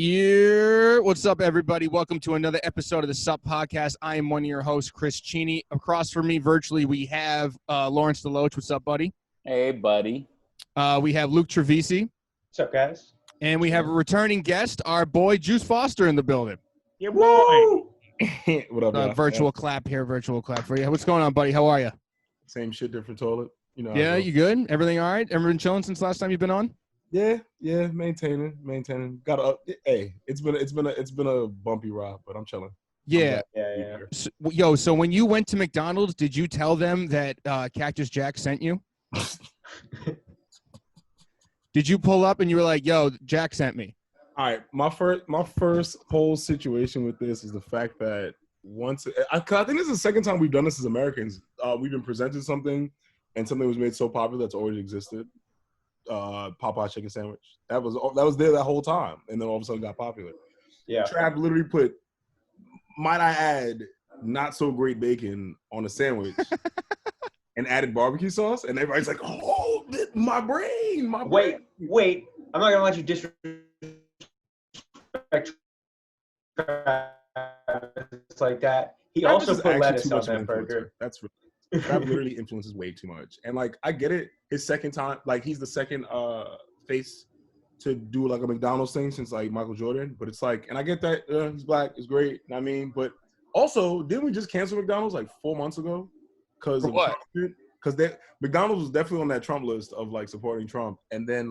Yeah, what's up, everybody? Welcome to another episode of the Sup Podcast. I am one of your hosts, Chris Cheney. Across from me, virtually, we have Lawrence Deloach. What's up, buddy? Hey, buddy. We have Luke Trevisi. What's up, guys? And we have a returning guest, our boy Juice Foster, in the building. Your boy. What up, man? Virtual clap here, virtual clap for you. What's going on, buddy? How are you? Same shit, different toilet. You know. Yeah, you good? Everything all right? Everyone chilling since last time you've been on? Yeah, maintaining. Got to hey, it's been a bumpy ride, but I'm chilling. Yeah. Yeah. So when you went to McDonald's, did you tell them that Cactus Jack sent you? Did you pull up and you were like, "Yo, Jack sent me"? All right, my first whole situation with this is the fact that I think this is the second time we've done this as Americans. We've been presented something, and something was made so popular that's already existed. Popeye chicken sandwich. That was there that whole time, and then all of a sudden got popular. Yeah. Trav literally put, might I add, not so great bacon on a sandwich, and added barbecue sauce, and everybody's like, "Oh, my brain." Wait. I'm not gonna let you disrespect Travis like that. He Travis also is put actually lettuce too on much of that an burger. influencer. That's Trav literally influences way too much, and like I get it. His second time, like he's the second face to do like a McDonald's thing since like Michael Jordan, but it's like, and I get that he's black, it's great. You know what I mean, but also, didn't we just cancel McDonald's like 4 months ago? Because what? Because McDonald's was definitely on that Trump list of like supporting Trump, and then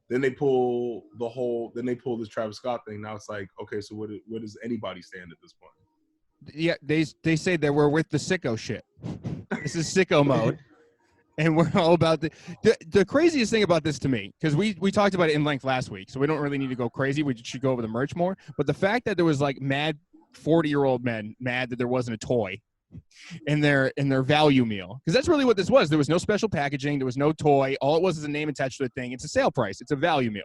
they pull this Travis Scott thing. Now it's like, okay, so where does anybody stand at this point? Yeah, they say that we're with the sicko shit. This is sicko mode. And we're all about the craziest thing about this to me, because we talked about it in length last week, so we don't really need to go crazy. We should go over the merch more. But the fact that there was like mad 40-year-old men mad that there wasn't a toy in their value meal, because that's really what this was. There was no special packaging. There was no toy. All it was is a name attached to a thing. It's a sale price. It's a value meal.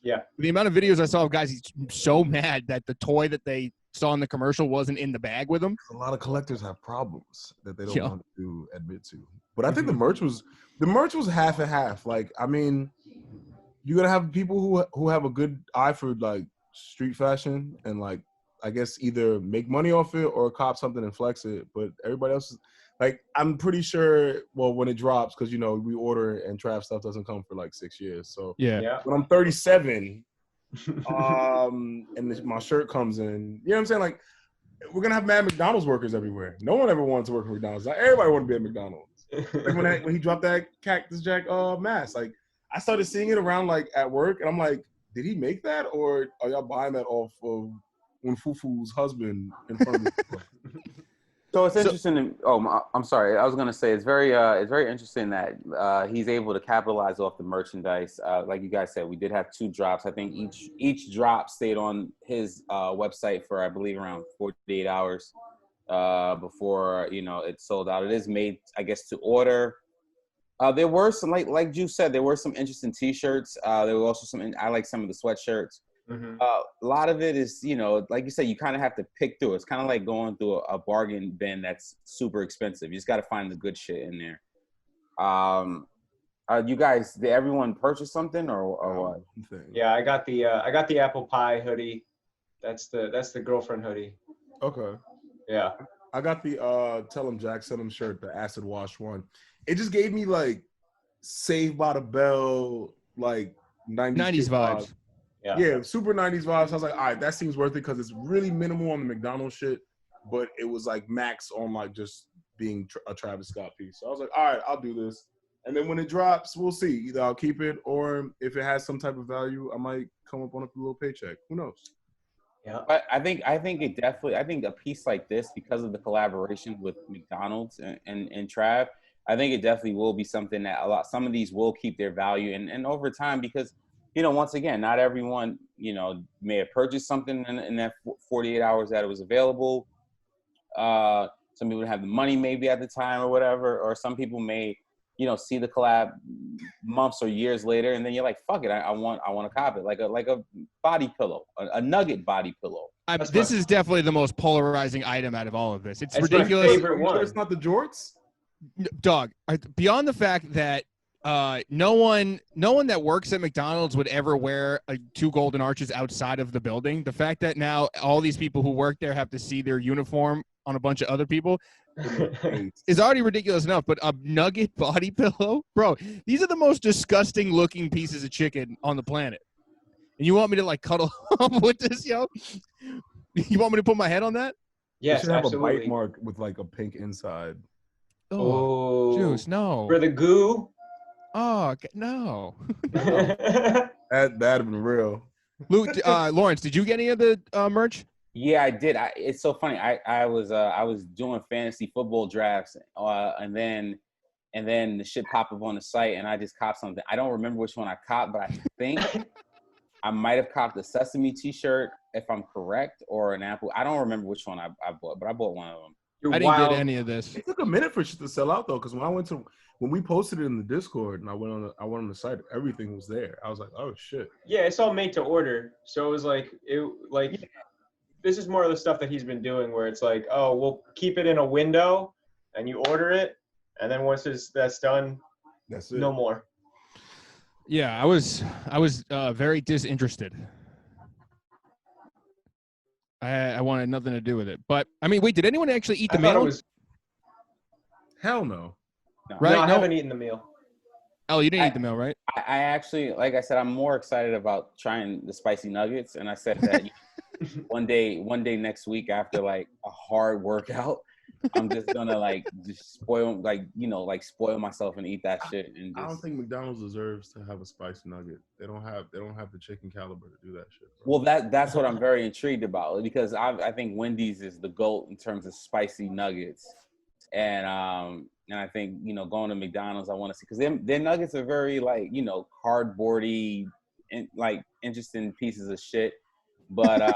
Yeah. The amount of videos I saw of guys so mad that the toy that they saw in the commercial wasn't in the bag with them. A lot of collectors have problems that they don't want to admit to. But I think the merch was half and half. Like, I mean, you're gonna have people who have a good eye for like street fashion and like, I guess either make money off it or cop something and flex it. But everybody else is like, I'm pretty sure. Well, when it drops, because you know we order and Trav stuff doesn't come for like 6 years. So Yeah. when I'm 37, and my shirt comes in, you know what I'm saying? Like, we're gonna have mad McDonald's workers everywhere. No one ever wanted to work at McDonald's. Like, everybody wanted to be at McDonald's. Like when he dropped that Cactus Jack mask, like I started seeing it around like at work, and I'm like, did he make that, or are y'all buying that off of when Fufu's husband in front of me? So it's interesting. I'm sorry. I was going to say it's very interesting that he's able to capitalize off the merchandise. Like you guys said, we did have 2 drops. I think each drop stayed on his website for, I believe, around 48 hours before it sold out. It is made, I guess, to order. There were some, like Juice said, there were some interesting T-shirts. There were also I like some of the sweatshirts. Mm-hmm. A lot of it is, like you said, you kind of have to pick through. It's kind of like going through a bargain bin that's super expensive. You just got to find the good shit in there. You guys, did everyone purchase something or what? Yeah, I got the apple pie hoodie. That's the girlfriend hoodie. Okay. Yeah. I got the Tell 'em Jack sent 'em shirt, the acid wash one. It just gave me like Saved by the Bell, like 90s vibes. Yeah, super 90s vibes. I was like, all right, that seems worth it because it's really minimal on the McDonald's shit, but it was like max on like just being a Travis Scott piece. So I was like, all right, I'll do this. And then when it drops, we'll see. Either I'll keep it, or if it has some type of value, I might come up on a little paycheck. Who knows? Yeah. But I think a piece like this, because of the collaboration with McDonald's and Trav, I think it definitely will be something that some of these will keep their value and over time, because once again, not everyone, may have purchased something in that 48 hours that it was available. Some people have the money maybe at the time or whatever, or some people may, see the collab months or years later, and then you're like, fuck it, I want to cop it, like a body pillow, a Nugget body pillow. This is definitely the most polarizing item out of all of this. It's That's ridiculous. my favorite one. It's not the jorts? Dog, beyond the fact that no one that works at McDonald's would ever wear 2 golden arches outside of the building. The fact that now all these people who work there have to see their uniform on a bunch of other people is already ridiculous enough. But a nugget body pillow, bro, these are the most disgusting looking pieces of chicken on the planet. And you want me to like cuddle up with this, yo? You want me to put my head on that? Yes, It should have a absolutely. bite mark with like a pink inside. Oh, Juice, no. For the goo. Oh, no. That'd have been real. Luke, Lawrence, did you get any of the merch? Yeah, I did. It's so funny. I was doing fantasy football drafts, and then the shit popped up on the site, and I just copped something. I don't remember which one I copped, but I think I might have copped a Sesame T-shirt, if I'm correct, or an Apple. I don't remember which one I bought, but I bought one of them. I didn't get any of this. It took a minute for shit to sell out though, because when we posted it in the Discord and I went on the site, everything was there. I was like, oh shit. Yeah, it's all made to order. So it was like this is more of the stuff that he's been doing where it's like, oh, we'll keep it in a window and you order it, and then once that's done, That's it. no more. Yeah, I was very disinterested. I wanted nothing to do with it. But I mean, wait, did anyone actually eat the I thought meal? it was Hell no. Right? No, I No. haven't eaten the meal. Oh, you didn't eat the meal, right? I actually, like I said, I'm more excited about trying the spicy nuggets, and I said that one day next week after like a hard workout, I'm just gonna spoil myself and eat that shit. And I don't just, think McDonald's deserves to have a spicy nugget. They don't have the chicken caliber to do that shit. Bro. well, that's what I'm very intrigued about, because I think Wendy's is the GOAT in terms of spicy nuggets, and I think going to McDonald's I want to see, because their nuggets are very cardboardy and interesting pieces of shit, but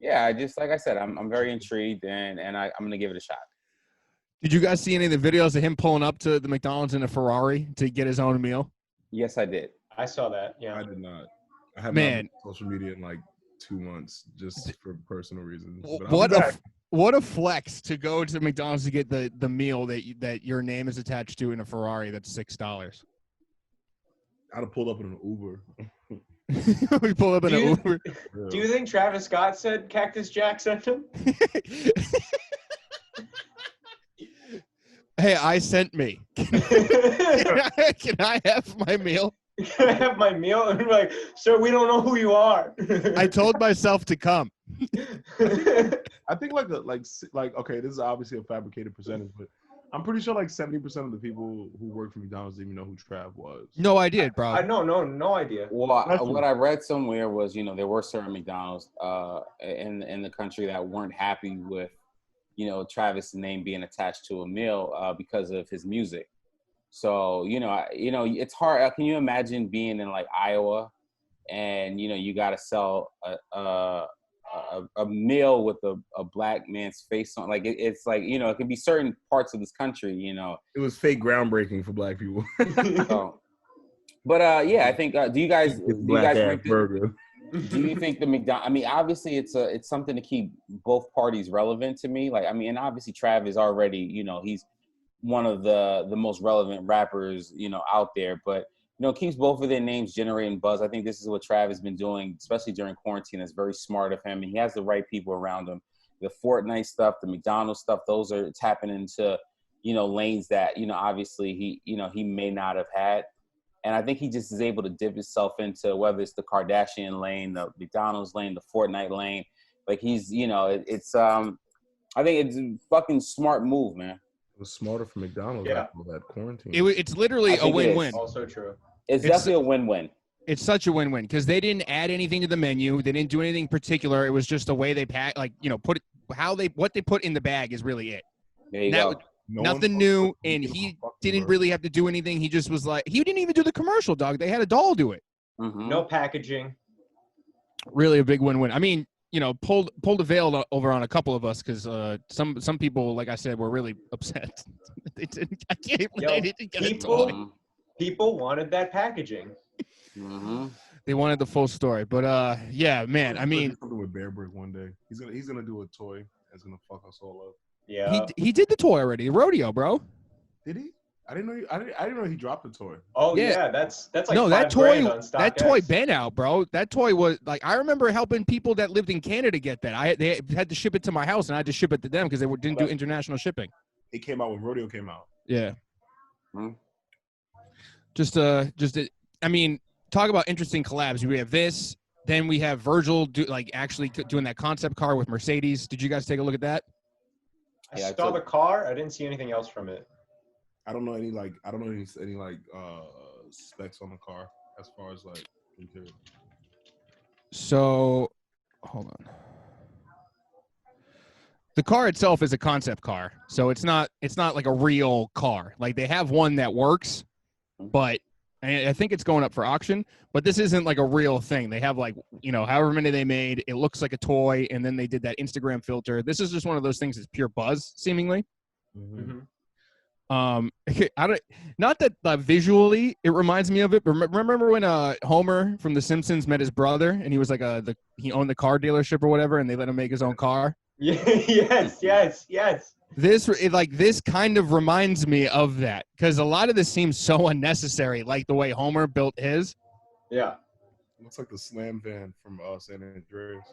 yeah, just like I said, I'm very intrigued, and I'm gonna give it a shot. Did you guys see any of the videos of him pulling up to the McDonald's in a Ferrari to get his own meal? Yes, I did. I saw that. Yeah. I did not. I have not Man. been on social media in like 2 months just for personal reasons. But I'll What be a back. what a flex to go to McDonald's to get the meal that your name is attached to in a Ferrari that's $6. I'd have pulled up in an Uber. We pull up in an Uber. Do you think Travis Scott said Cactus Jack sent him? Hey, I sent me. Can I have my meal? Can I have my meal? And we're like, sir, we don't know who you are. I told myself to come. I think okay, this is obviously a fabricated percentage, but I'm pretty sure like 70% of the people who work for McDonald's didn't even know who Trav was. No, I did, bro. I no idea. Well, That's what true. I read somewhere was, there were certain McDonald's in the country that weren't happy with, Travis' name being attached to a meal because of his music. So, it's hard. Can you imagine being in like Iowa, and you got to sell a meal with a black man's face on? Like it's like it can be certain parts of this country, It was fake groundbreaking for black people. So, but yeah, I think. Do you guys rank burger. Do you think the McDonald's? I mean, obviously, it's something to keep both parties relevant to me. And obviously, Trav is already, he's one of the most relevant rappers, out there. But keeps both of their names generating buzz. I think this is what Trav has been doing, especially during quarantine. That's very smart of him, and he has the right people around him. The Fortnite stuff, the McDonald's stuff, those are tapping into, lanes that obviously he may not have had. And I think he just is able to dip himself into, whether it's the Kardashian lane, the McDonald's lane, the Fortnite lane. Like he's, it's I think it's a fucking smart move, man. It was smarter for McDonald's Yeah. after that quarantine. It's literally I a think it is. win-win. Also true. It's It's- definitely a win-win. It's such a win-win because they didn't add anything to the menu. They didn't do anything particular. It was just the way they pack, what they put in the bag is really it. There you Now- go. No Nothing one new, fucking and gave a he fuck didn't for it. really have to do anything. He just was like, he didn't even do the commercial, dog. They had a doll do it. Mhm. No packaging. Really a big win-win. I mean, pulled the veil over on a couple of us because some people, like I said, were really upset. They didn't. I can't believe they didn't get a people- toy. Mhm. People wanted that packaging. Mhm. They wanted the full story, but yeah, man. I He's gonna mean, do something with Bear Brick one day. He's gonna do a toy that's gonna fuck us all up. Yeah. he did the toy already, the rodeo, bro. Did he? I didn't know. I didn't know he dropped a toy. Oh Yeah. yeah, that's like No, that $5 toy, grand on that toy StockX. been out, bro. That toy was like, I remember helping people that lived in Canada get that. They had to ship it to my house, and I had to ship it to them because they didn't do international shipping. It came out when Rodeo came out. Yeah. Hmm. I mean, talk about interesting collabs. We have this, then we have Virgil actually doing that concept car with Mercedes. Did you guys take a look at that? I Yeah, saw the car. I didn't see anything else from it. I don't know any specs on the car as far as like interior. So, hold on. The car itself is a concept car, so it's not like a real car. Like they have one that works, but I think it's going up for auction. But this isn't like a real thing. They have like, however many they made. It looks like a toy, and then they did that Instagram filter. This is just one of those things that's pure buzz, seemingly. Mm-hmm. Not that visually it reminds me of it, but remember when Homer from The Simpsons met his brother, and he was like he owned the car dealership or whatever, and they let him make his own car. Yeah, yes. This kind of reminds me of that, because a lot of this seems so unnecessary, like the way Homer built his. Yeah. Looks like the Slam van from San Andreas.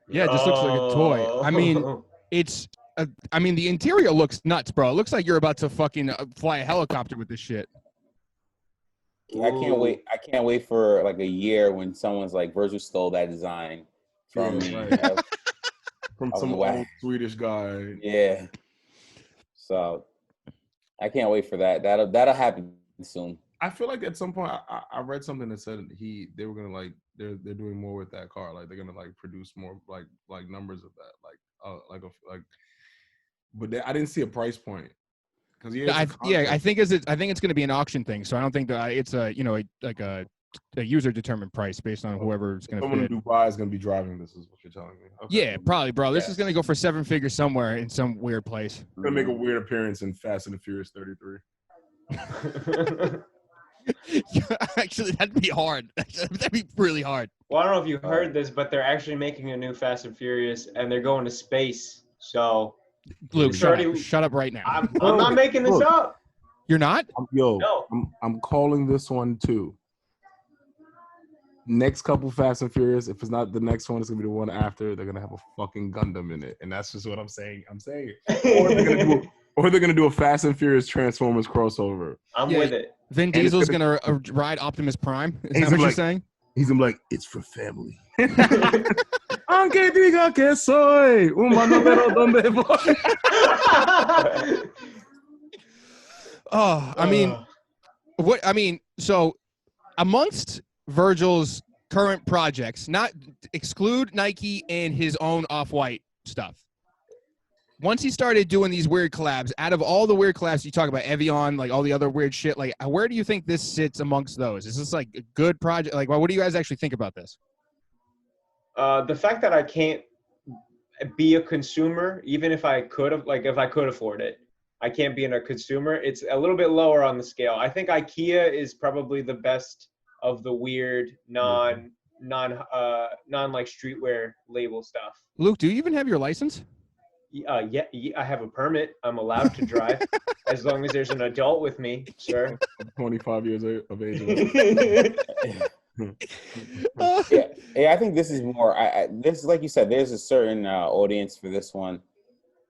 Yeah, it just looks like a toy. I mean, the interior looks nuts, bro. It looks like you're about to fucking fly a helicopter with this shit. I can't wait. I can't wait for like a year when someone's like, Virgil stole that design from me. Right. You know? From Oh, some wow. old Swedish guy. Yeah. So I can't wait for that. That'll happen soon. I feel like at some point I read something that said they were gonna they're doing more with that car. Like they're gonna produce more like numbers of that. But I didn't see a price point. I think it's going to be an auction thing. So I don't think that it's a user determined price based on whoever's going to someone bid. in Dubai is gonna be driving this. Is what you're telling me? Okay. Yeah, probably, bro. This is Yes. going to go for 7 figures somewhere in some weird place. Gonna make a weird appearance in Fast and the Furious 33. Actually, that'd be hard. That'd be really hard. Well, I don't know if you heard this, but they're actually making a new Fast and Furious, and they're going to space. So Luke, It's shut already- up. Shut up right now. I'm not making this Look. up. You're not? No. I'm calling this one too. Next couple Fast and Furious, if it's not the next one, it's gonna be the one after. They're gonna have a fucking Gundam in it, and that's just what I'm saying. Or they're gonna do a Fast and Furious Transformers crossover. I'm Yeah. with it. Vin it's Diesel's going to ride Optimus Prime? Is He's that what you're like- saying? He's gonna be like, it's for family. Aunque diga que soy un manolero donde voy. Oh, I mean, so amongst Virgil's current projects, not exclude Nike and his own Off-White stuff. Once he started doing these weird collabs, out of all the weird collabs you talk about, Evian, like all the other weird shit, like where do you think this sits amongst those? Is this like a good project? Like, what do you guys actually think about this? The fact that I can't be a consumer, even if I could have, if I could afford it, I can't be a consumer. It's a little bit lower on the scale. I think IKEA is probably the best of the weird non like streetwear label stuff. Luke, do you even have your license? Yeah, I have a permit. I'm allowed to drive as long as there's an adult with me, sir. 25 years of age. Yeah. I think this is more. This, like you said, there's a certain audience for this one.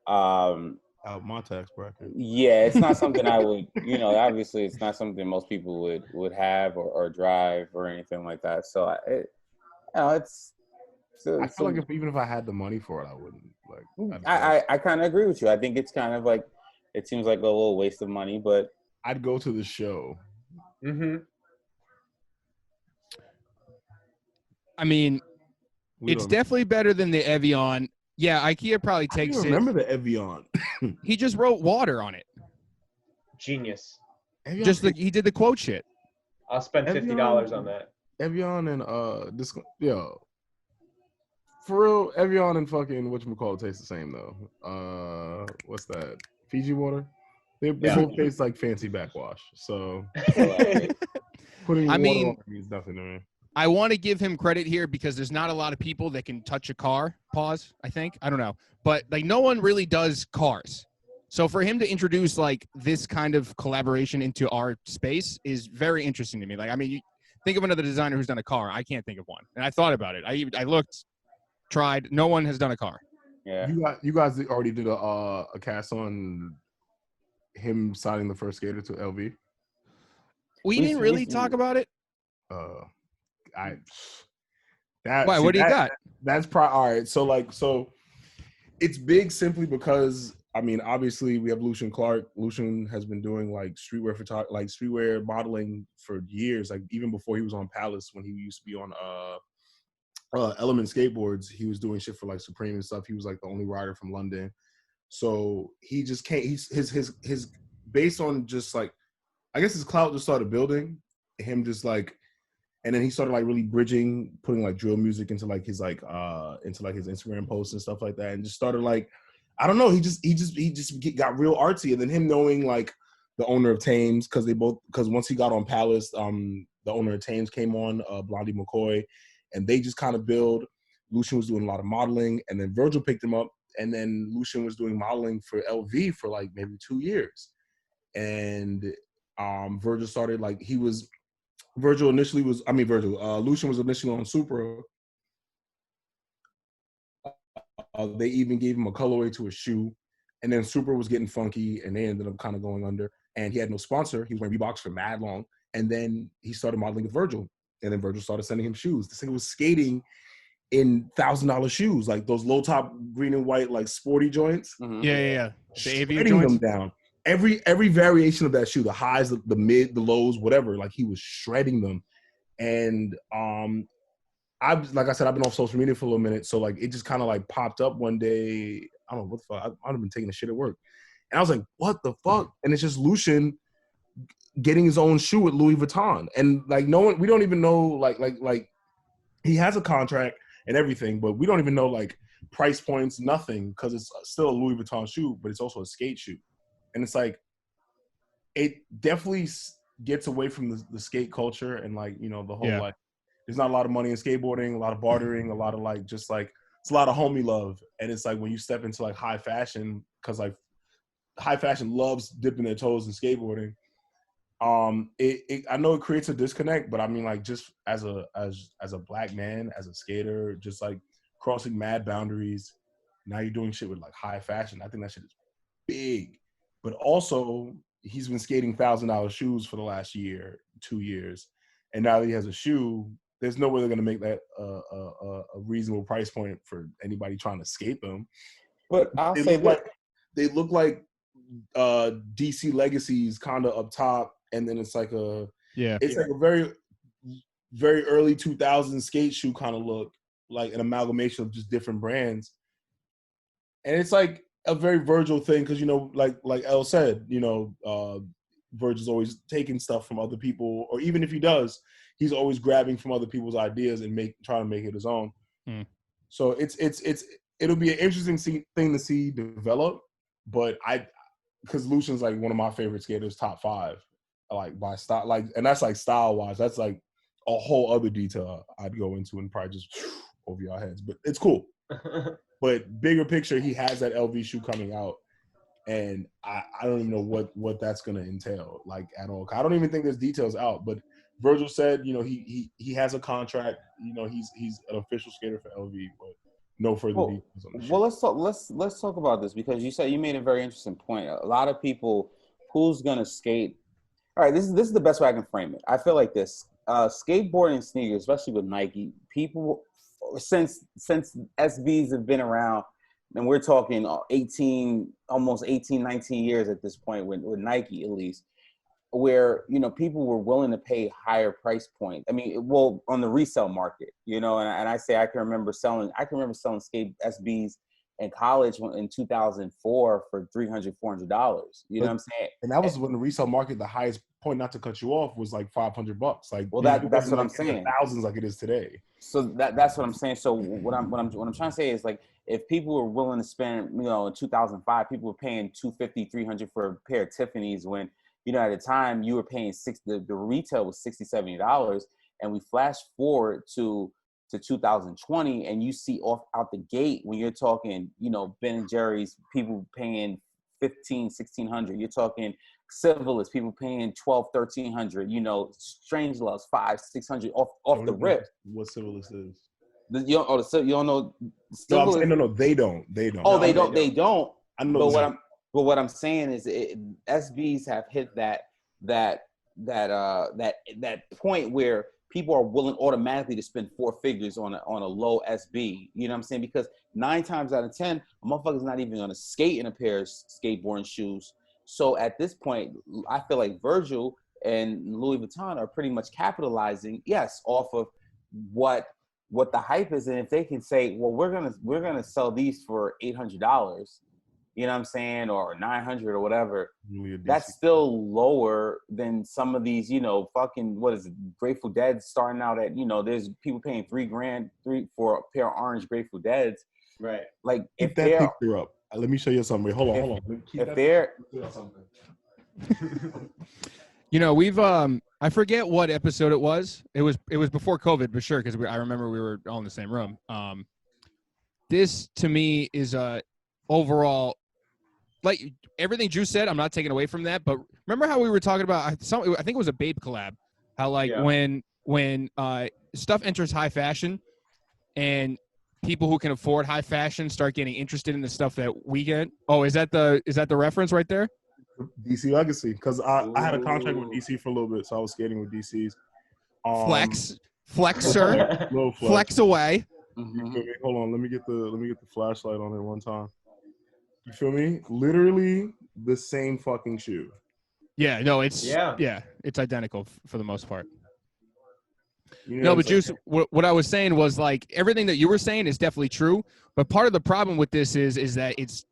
Out my tax bracket. Yeah, it's not something I would. Obviously, it's not something most people would have or drive or anything like that. So it's. I feel like even if I had the money for it, I wouldn't. I kind of agree with you. I think it's kind of like, it seems like a little waste of money, but I'd go to the show. Mm-hmm. I mean, it's definitely better than the Evian. Yeah, IKEA probably takes it. Remember the Evian? He just wrote water on it. Genius. Just like he did the quote shit. I'll spend $50 on that. Evian and for real, Evian and fucking whatchamacallit taste the same though. What's that? Fiji water? They both taste like fancy backwash. So putting water on means nothing to me. I want to give him credit here because there's not a lot of people that can touch a car. Pause, I think. I don't know. But like no one really does cars. So for him to introduce like this kind of collaboration into our space is very interesting to me. Like, I mean, you think of another designer who's done a car. I can't think of one. And I thought about it. I looked, tried. No one has done a car. Yeah. You guys already did a cast on him signing the first skater to LV. We didn't really talk about it. Why? What do you got? That's probably all right. So it's big simply because I mean, obviously we have Lucian Clark. Lucian has been doing like streetwear modeling for years, like even before he was on Palace when he used to be on Element Skateboards. He was doing shit for like Supreme and stuff. He was like the only rider from London. So he just can't. His based on just like, I guess his clout just started building. Him just like, and then he started like really bridging, putting like drill music into like his Instagram posts and stuff like that, and just started like, I don't know. He just got real artsy, and then him knowing like the owner of Thames because once he got on Palace, the owner of Thames came on, Blondie McCoy, and they just kind of build. Lucian was doing a lot of modeling, and then Virgil picked him up. And then Lucian was doing modeling for LV for like maybe 2 years. And Virgil started like Lucian was initially on Supra. They even gave him a colorway to a shoe. And then Supra was getting funky and they ended up kind of going under. And he had no sponsor. He was wearing Reeboks for mad long. And then he started modeling with Virgil. And then Virgil started sending him shoes. This thing was skating in $1,000 shoes, like those low top green and white, like sporty joints. Mm-hmm. Yeah. The AV Shredding joints? them down. Every variation of that shoe, the highs, the mid, the lows, whatever, like he was shredding them. And like I said, I've been off social media for a little minute, so like it just kind of like popped up one day. I don't know what the fuck. I've been taking the shit at work, and I was like, "What the fuck?" And it's just Lucian getting his own shoe at Louis Vuitton, and like no one, we don't even know like he has a contract and everything, but we don't even know like price points, nothing, because it's still a Louis Vuitton shoe, but it's also a skate shoe. And it's like, it definitely gets away from the skate culture and like, you know, the whole like, there's not a lot of money in skateboarding, a lot of bartering, a lot of like, just like, it's a lot of homie love. And it's like when you step into like high fashion, because like high fashion loves dipping their toes in skateboarding. I know it creates a disconnect, but I mean, like, just as a black man, as a skater, just like crossing mad boundaries. Now you're doing shit with like high fashion. I think that shit is big. But also, he's been skating $1,000 shoes for the last 2 years, and now that he has a shoe, there's no way they're gonna make that a reasonable price point for anybody trying to skate them. But I'll say that they look like DC Legacies kind of up top. And then it's like it's like a very, very early 2000s skate shoe kind of look, like an amalgamation of just different brands. And it's like a very Virgil thing because, you know, like Elle said, you know, Virgil's always taking stuff from other people, or even if he does, he's always grabbing from other people's ideas and trying to make it his own. So it'll be an interesting thing to see develop. But because Lucian's like one of my favorite skaters, top 5. Like by style, like, and that's like style wise, that's like a whole other detail I'd go into and probably just over your heads, but it's cool. But bigger picture, he has that LV shoe coming out, and I don't even know what that's gonna entail, like, at all. I don't even think there's details out, but Virgil said, you know, he has a contract, you know, he's an official skater for LV, but no further details on the shit. let's talk about this, because you made a very interesting point. A lot of people, who's gonna skate. All right, this is the best way I can frame it. I feel like this: skateboarding sneakers, especially with Nike, people since SBs have been around, and we're talking 19 years at this point with Nike, at least, where, you know, people were willing to pay higher price point. I mean, well, on the resale market, you know, and I say I can remember selling skate SBs in college in 2004 for $300, $400. You know what I'm saying? And that was when the resale market, the highest point, not to cut you off, was like $500. Like, well, that's what I'm saying. Thousands like it is today. So that's what I'm saying. So what I'm trying to say is, like, if people were willing to spend, you know, in 2005, people were paying $250, $300 for a pair of Tiffany's, when, you know, at the time you were paying the retail was $60, $70, and we flash forward to 2020, and you see out the gate, when you're talking, you know, Ben and Jerry's, people paying $1,500, $1,600. You're talking Civilist, people paying $1,200, $1,300. You know, Strange Loves, $500, $600 off the rip. What Civilist is? You don't know. No, I'm Civilist, saying no. They don't. They don't. oh, No, they don't. I know. But what I'm saying is, SBs have hit that point where people are willing automatically to spend four figures on a low SB. You know what I'm saying? Because 9 times out of 10, a motherfucker's not even gonna skate in a pair of skateboarding shoes. So at this point, I feel like Virgil and Louis Vuitton are pretty much capitalizing, yes, off of what the hype is. And if they can say, well, we're gonna sell these for $800, you know what I'm saying, or 900 or whatever, that's still lower than some of these, you know, fucking, what is it, Grateful Dead starting out at, you know, there's people paying $3,000 for a pair of orange Grateful Deads. Right. Like, Keep if that they're picture up. Let me show you something. Wait, hold on. if they're You know, we've I forget what episode it was. It was before COVID for sure, because I remember we were all in the same room. This to me is overall, like everything Drew said. I'm not taking away from that, but remember how we were talking about? I think it was a Babe collab. How like when stuff enters high fashion, and people who can afford high fashion start getting interested in the stuff that we get. Oh, is that the reference right there? DC Legacy, because I had a contract with DC for a little bit, so I was skating with DC's. Flexer, Little flex away. You feel me? Hold on, let me get the flashlight on it one time. You feel me? Literally the same fucking shoe. Yeah, no, it's identical for the most part. You know No, what but I'm Juice, what I was saying was like everything that you were saying is definitely true. But part of the problem with this is that it's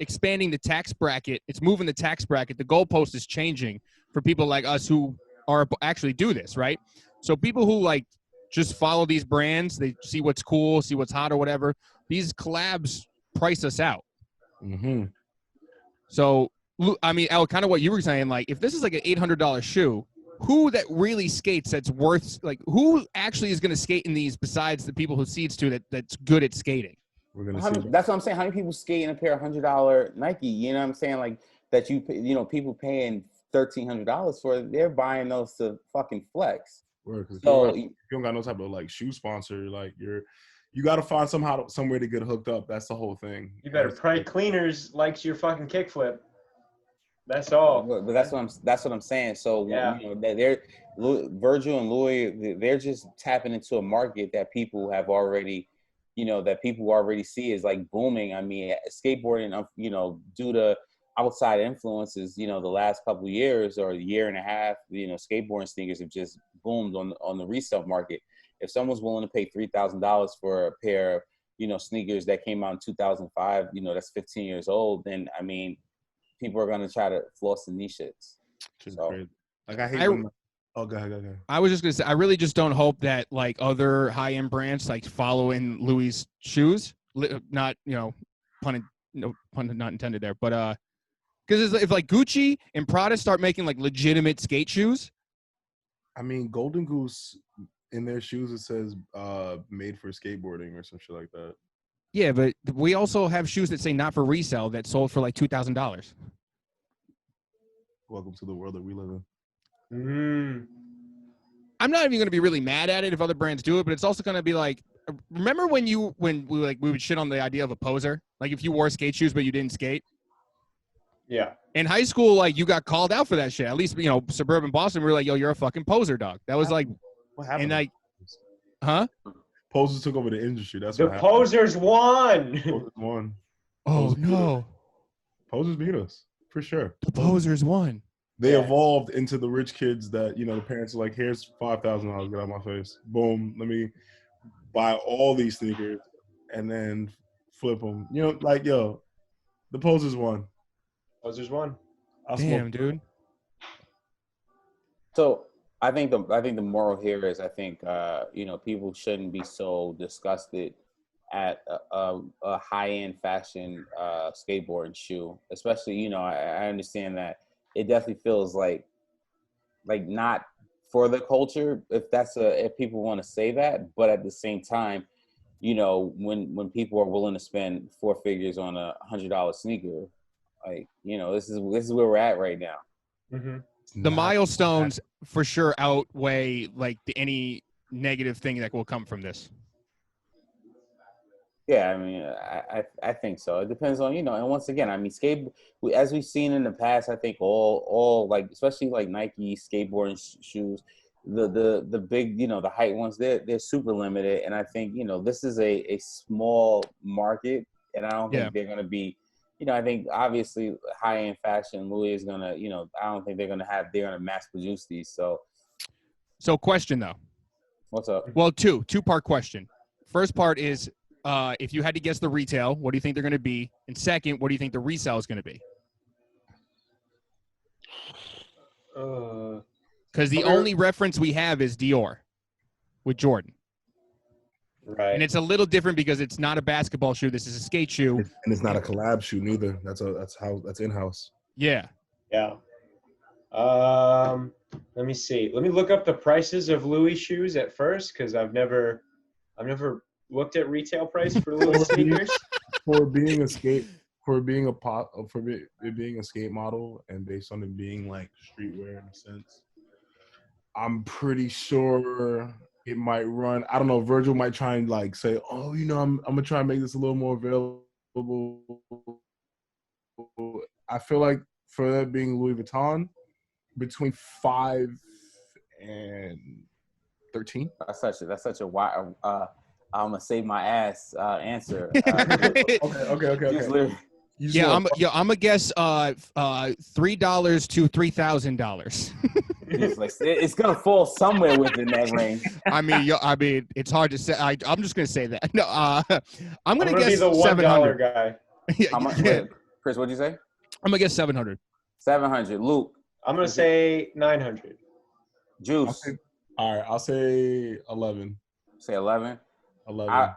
expanding the tax bracket. It's moving the tax bracket. The goalpost is changing for people like us who are actually do this, right? So people who like just follow these brands, they see what's cool, see what's hot or whatever. These collabs price us out. Mm-hmm. So, I mean, Al, kind of what you were saying, like if this is like an $800 shoe, who that really skates that's worth, like who actually is going to skate in these besides the people who seeds to that's good at skating? We're gonna see. That's what I'm saying. How many people skate in a pair of $100 Nike? You know what I'm saying? Like that you know, people paying $1,300 for it, they're buying those to fucking flex. So if you don't got no type of like shoe sponsor, like you got to find somewhere to get hooked up. That's the whole thing. You better pray Cleaners likes your fucking kickflip. That's all. But that's what I'm saying. So yeah, you know, they're Virgil and Louis, they're just tapping into a market that people have already, you know, that people already see is like booming. I mean, skateboarding, you know, due to outside influences, you know, the last couple of years or a year and a half, you know, skateboarding sneakers have just boomed on the resale market. If someone's willing to pay $3,000 for a pair of, you know, sneakers that came out in 2005, you know, that's 15 years old, then I mean, people are gonna try to floss in these shits. So, like I hate. Oh, go ahead. I was just gonna say, I really just don't hope that like other high-end brands like follow in Louis' shoes. Not, you know, pun not intended there, but because if like Gucci and Prada start making like legitimate skate shoes. I mean, Golden Goose in their shoes it says made for skateboarding or some shit like that. Yeah, but we also have shoes that say not for resale that sold for like $2,000. Welcome to the world that we live in. I'm not even going to be really mad at it if other brands do it, but it's also going to be like, remember when we would shit on the idea of a poser? Like if you wore skate shoes but you didn't skate? Yeah. In high school, like you got called out for that shit. At least, you know, suburban Boston, we were like, yo, you're a fucking poser, dog. That was like, what happened? And like, huh? Posers took over the industry. That's the what happened. Posers won. Posers won. Oh no. Posers beat us for sure. The Posers won. They evolved into the rich kids that, you know, the parents are like, here's $5,000, get out of my face. Boom, let me buy all these sneakers and then flip them. You know, like, yo, the Posers won. Posers won. Damn, dude. So I think the moral here is you know, people shouldn't be so disgusted at a high-end fashion skateboarding shoe, especially, you know, I understand that it definitely feels like not for the culture if people want to say that, but at the same time, you know, when people are willing to spend four figures on a $100 sneaker, like, you know, this is where we're at right now. Mm-hmm. The milestones for sure outweigh like any negative thing that will come from this. Yeah, I mean, I think so. It depends on, you know, and once again, I mean, as we've seen in the past, I think all like, especially like Nike skateboarding shoes, the big, you know, the height ones, they're super limited, and I think, you know, this is a small market, and I don't think they're gonna be, you know, I think obviously high end fashion, Louis is gonna, you know, I don't think they're gonna mass produce these. So question though. What's up? Well, two-part question. First part is, if you had to guess the retail, what do you think they're going to be? And second, what do you think the resale is going to be? Because the only reference we have is Dior with Jordan. Right. And it's a little different because it's not a basketball shoe. This is a skate shoe. And it's not a collab shoe neither. That's in-house. Yeah. Yeah. Let me see. Let me look up the prices of Louis shoes at first, because I've never looked at retail price for Louis sneakers. For being a skate model and based on it being like streetwear in a sense, I'm pretty sure it might run. I don't know. Virgil might try and like say, "Oh, you know, I'm gonna try and make this a little more available." I feel like for that being Louis Vuitton, between 5 and 13. That's such a wild. I'm gonna save my ass answer. Okay. I'm gonna guess $3 to $3,000. It's gonna fall somewhere within that range. I mean, it's hard to say. I'm just gonna say that. No, I'm gonna guess be the $1 guy. How much? Chris, what'd you say? I'm gonna guess 700. 700. Luke. I'm gonna say 900. Juice. All right, I'll say 11. Say 11. 11.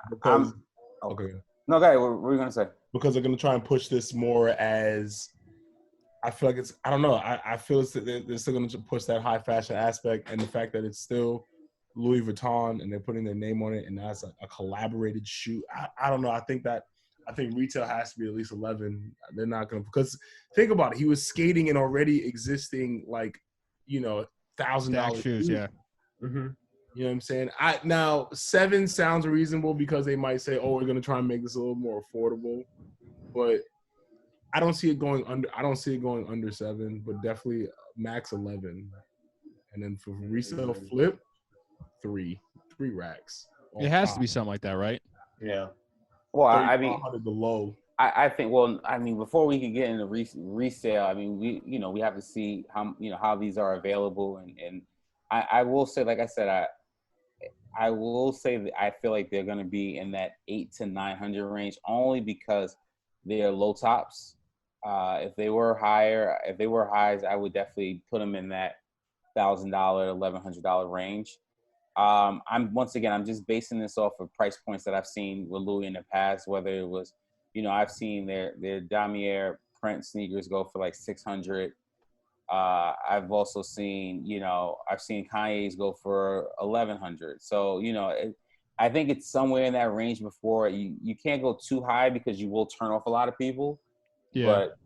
Okay. No, guys, what were you gonna say? Because they're gonna try and push this more as. I feel like it's. I don't know. I feel they're still gonna push that high fashion aspect, and the fact that it's still Louis Vuitton and they're putting their name on it, and that's a collaborated shoe. I don't know. I think retail has to be at least 11. They're not gonna, because think about it. He was skating in already existing like, you know, $1,000 shoes. Yeah. Mm-hmm. You know what I'm saying? Now 7 sounds reasonable because they might say, "Oh, we're gonna try and make this a little more affordable," but I don't see it going under. I don't see it going under 7, but definitely max 11. And then for resale flip, 3 racks. It has to be something like that, right? Yeah. Well, I mean, the low. I think. Well, I mean, before we can get into resale, I mean, we have to see how these are available, and I will say, like I said, I will say that I feel like they're going to be in that 800 to 900 range, only because they're low tops. If they were highs, I would definitely put them in that $1,000, $1,100 range. I'm just basing this off of price points that I've seen with Louis in the past, whether it was, you know, I've seen their Damier print sneakers go for like 600. I've also seen, you know, Kanye's go for 1,100. So, you know, I think it's somewhere in that range before. You can't go too high because you will turn off a lot of people. Yeah. But,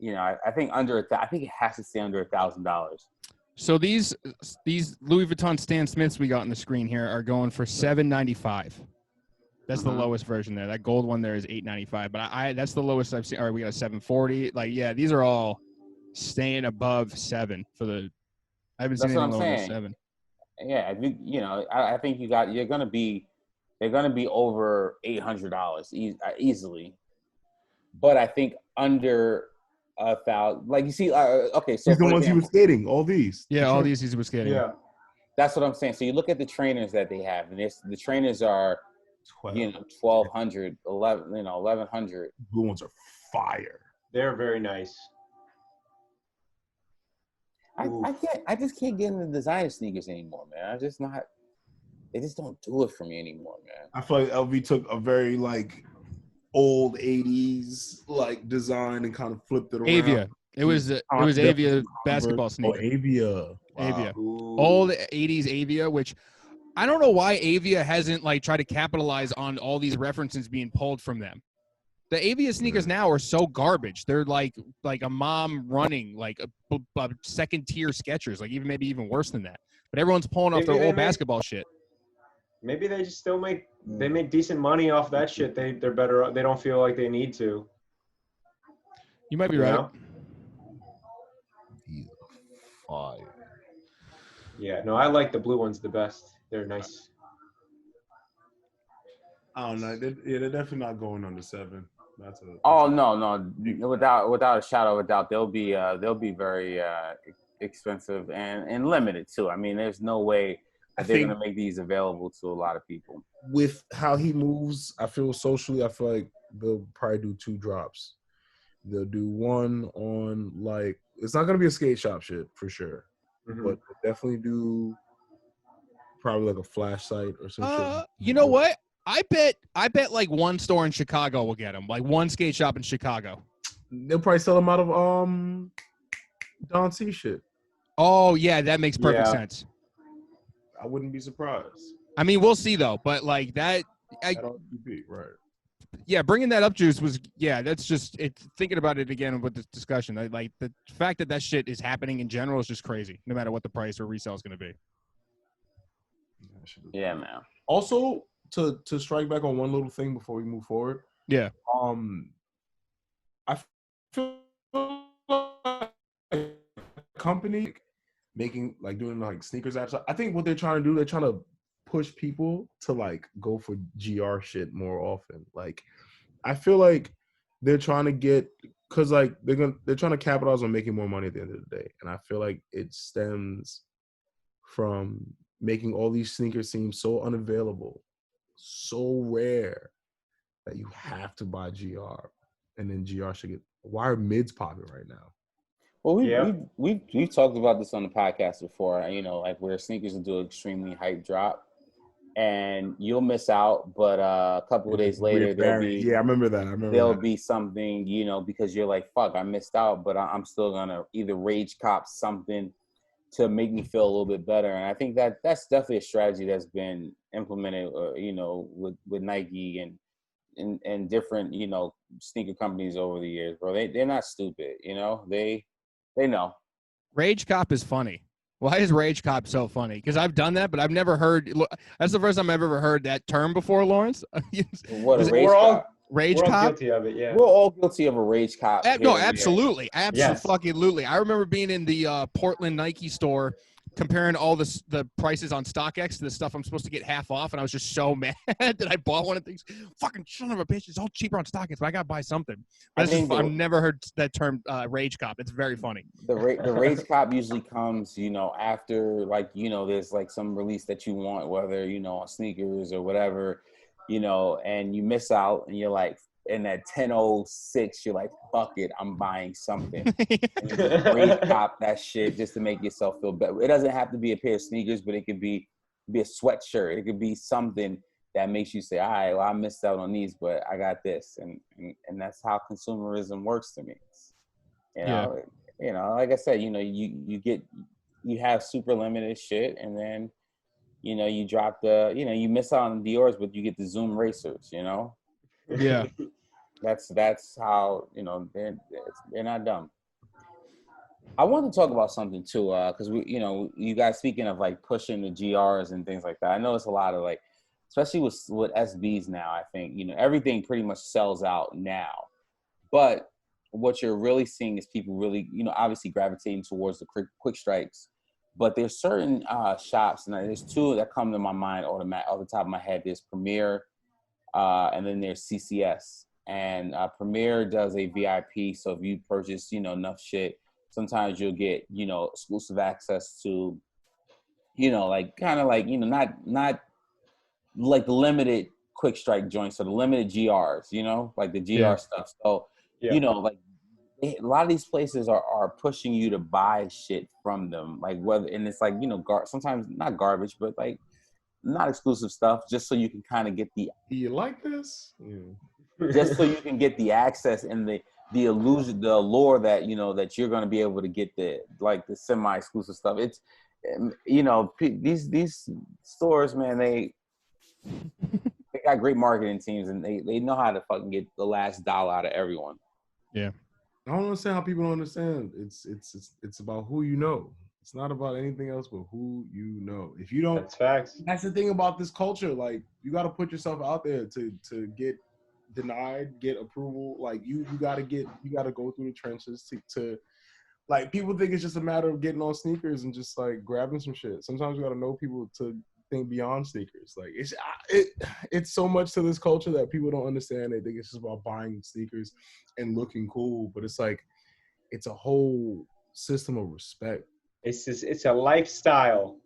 you know, I think I think it has to stay under $1,000. So these Louis Vuitton Stan Smiths we got on the screen here are going for $795. That's the lowest version there. That gold one there is $895. But that's the lowest I've seen. All right, we got a $740. Like, yeah, these are all staying above 7 for the. I haven't seen anything lower than 7. Yeah, you know, I think they're gonna be over $800 easily. But I think under 1,000, like you see, okay, so these the ones he was skating. All these, all these he was skating. Yeah, that's what I'm saying. So you look at the trainers that they have, and the trainers are, 12. You know, 1,200, 11, you know, 1,100. Blue ones are fire. They're very nice. I just can't get into designer sneakers anymore, man. They just don't do it for me anymore, man. I feel like LV took a very like old 80s like design and kind of flipped it around. Avia. It was Avia basketball sneaker. Oh, Avia. Wow. Avia. Old 80s Avia, which I don't know why Avia hasn't like tried to capitalize on all these references being pulled from them. The Avia sneakers now are so garbage. They're like a mom running like a second tier Skechers, like maybe even worse than that. But everyone's pulling off Maybe their old basketball shit. Maybe they just still make decent money off that shit. They're better. They don't feel like they need to. You might be right. Know? He's fire. Yeah, no, I like the blue ones the best. They're nice. I don't know. They're definitely not going under 7. Oh no, without a shadow of a doubt, they'll be very expensive and limited too. I mean, there's no way that they're gonna make these available to a lot of people. With how he moves, I feel socially, I feel like they'll probably do 2 drops. They'll do one on like it's not gonna be a skate shop shit for sure, but they'll definitely do probably like a flash site or some shit. You know what? I bet like one store in Chicago will get them. Like one skate shop in Chicago. They'll probably sell them out of Don C shit. Oh yeah, that makes perfect sense. I wouldn't be surprised. I mean, we'll see though. But like that, right? Yeah, bringing that up, Juice, was that's just thinking about it again with this discussion. Like the fact that shit is happening in general is just crazy. No matter what the price or resale is going to be. Yeah, man. Also, to strike back on one little thing before we move forward. Yeah. I feel like company making like doing like sneakers apps. I think what they're trying to do, they're trying to push people to like go for GR shit more often. Like, I feel like they're trying to get because like they're trying to capitalize on making more money at the end of the day, and I feel like it stems from making all these sneakers seem so unavailable, so rare that you have to buy GR, and then GR should get. Why are mids popping right now? Well, we've talked about this on the podcast before. You know, like where sneakers will do an extremely hype drop, and you'll miss out. But a couple of days later, there'll be I remember that. There'll be something, you know, because you're like, fuck, I missed out, but I'm still gonna either rage cop something to make me feel a little bit better. And I think that's definitely a strategy that's been implemented, you know, with Nike and different, you know, sneaker companies over the years, bro. They're not stupid, you know. They know. Rage cop is funny. Why is rage cop so funny? Because I've done that, but I've never heard. That's the first time I've ever heard that term before, Lawrence. What a rage cop. Rage we're cop. All guilty of it, yeah. We're all guilty of a rage cop. No, absolutely, absolutely. I remember being in the Portland Nike store, comparing all the prices on StockX to the stuff I'm supposed to get half off, and I was just so mad that I bought one of these. Fucking son of a bitch! It's all cheaper on StockX, but I gotta buy something. I've never heard that term, rage cop. It's very funny. The rage cop usually comes, you know, after like, you know, there's like some release that you want, whether, you know, on sneakers or whatever. You know, and you miss out, and you're like, in that 10:06, you're like, fuck it, I'm buying something. And you just rage cop that shit just to make yourself feel better. It doesn't have to be a pair of sneakers, but it could be a sweatshirt. It could be something that makes you say, all right, well, I missed out on these, but I got this. And that's how consumerism works to me. You know, like I said, you know, you have super limited shit, and then, you know, you drop you miss out on the Dior's, but you get the Zoom racers, you know? Yeah. That's how, you know, they're not dumb. I want to talk about something too, because you guys speaking of like pushing the GRs and things like that. I know it's a lot of like, especially with SBs now, I think, you know, everything pretty much sells out now. But what you're really seeing is people really, you know, obviously gravitating towards the quick strikes. But there's certain shops, and there's 2 that come to my mind off the top of my head. There's Premier, and then there's CCS. And Premier does a VIP, so if you purchase, you know, enough shit, sometimes you'll get, you know, exclusive access to, you know, like kind of like, you know, not like the limited quick strike joints, so the limited GRs, you know, like the GR stuff. So, you know, like, a lot of these places are pushing you to buy shit from them, like and it's like, you know, sometimes not garbage, but like not exclusive stuff, just so you can kind of get the. Do you like this? Yeah. Just so you can get the access and the illusion, the allure that, you know, that you're going to be able to get the semi-exclusive stuff. you know, these stores, man, they got great marketing teams, and they know how to fucking get the last dollar out of everyone. Yeah. I don't understand how people don't understand. It's about who you know. It's not about anything else but who you know. If you don't, That's facts. that's the thing about this culture. Like, you got to put yourself out there to get denied, get approval. Like, you got to go through the trenches to like, people think it's just a matter of getting on sneakers and just like grabbing some shit. Sometimes you got to know people to think beyond sneakers. Like, it's so much to this culture that people don't understand. They think it's just about buying sneakers and looking cool, but it's like, it's a whole system of respect. It's a lifestyle.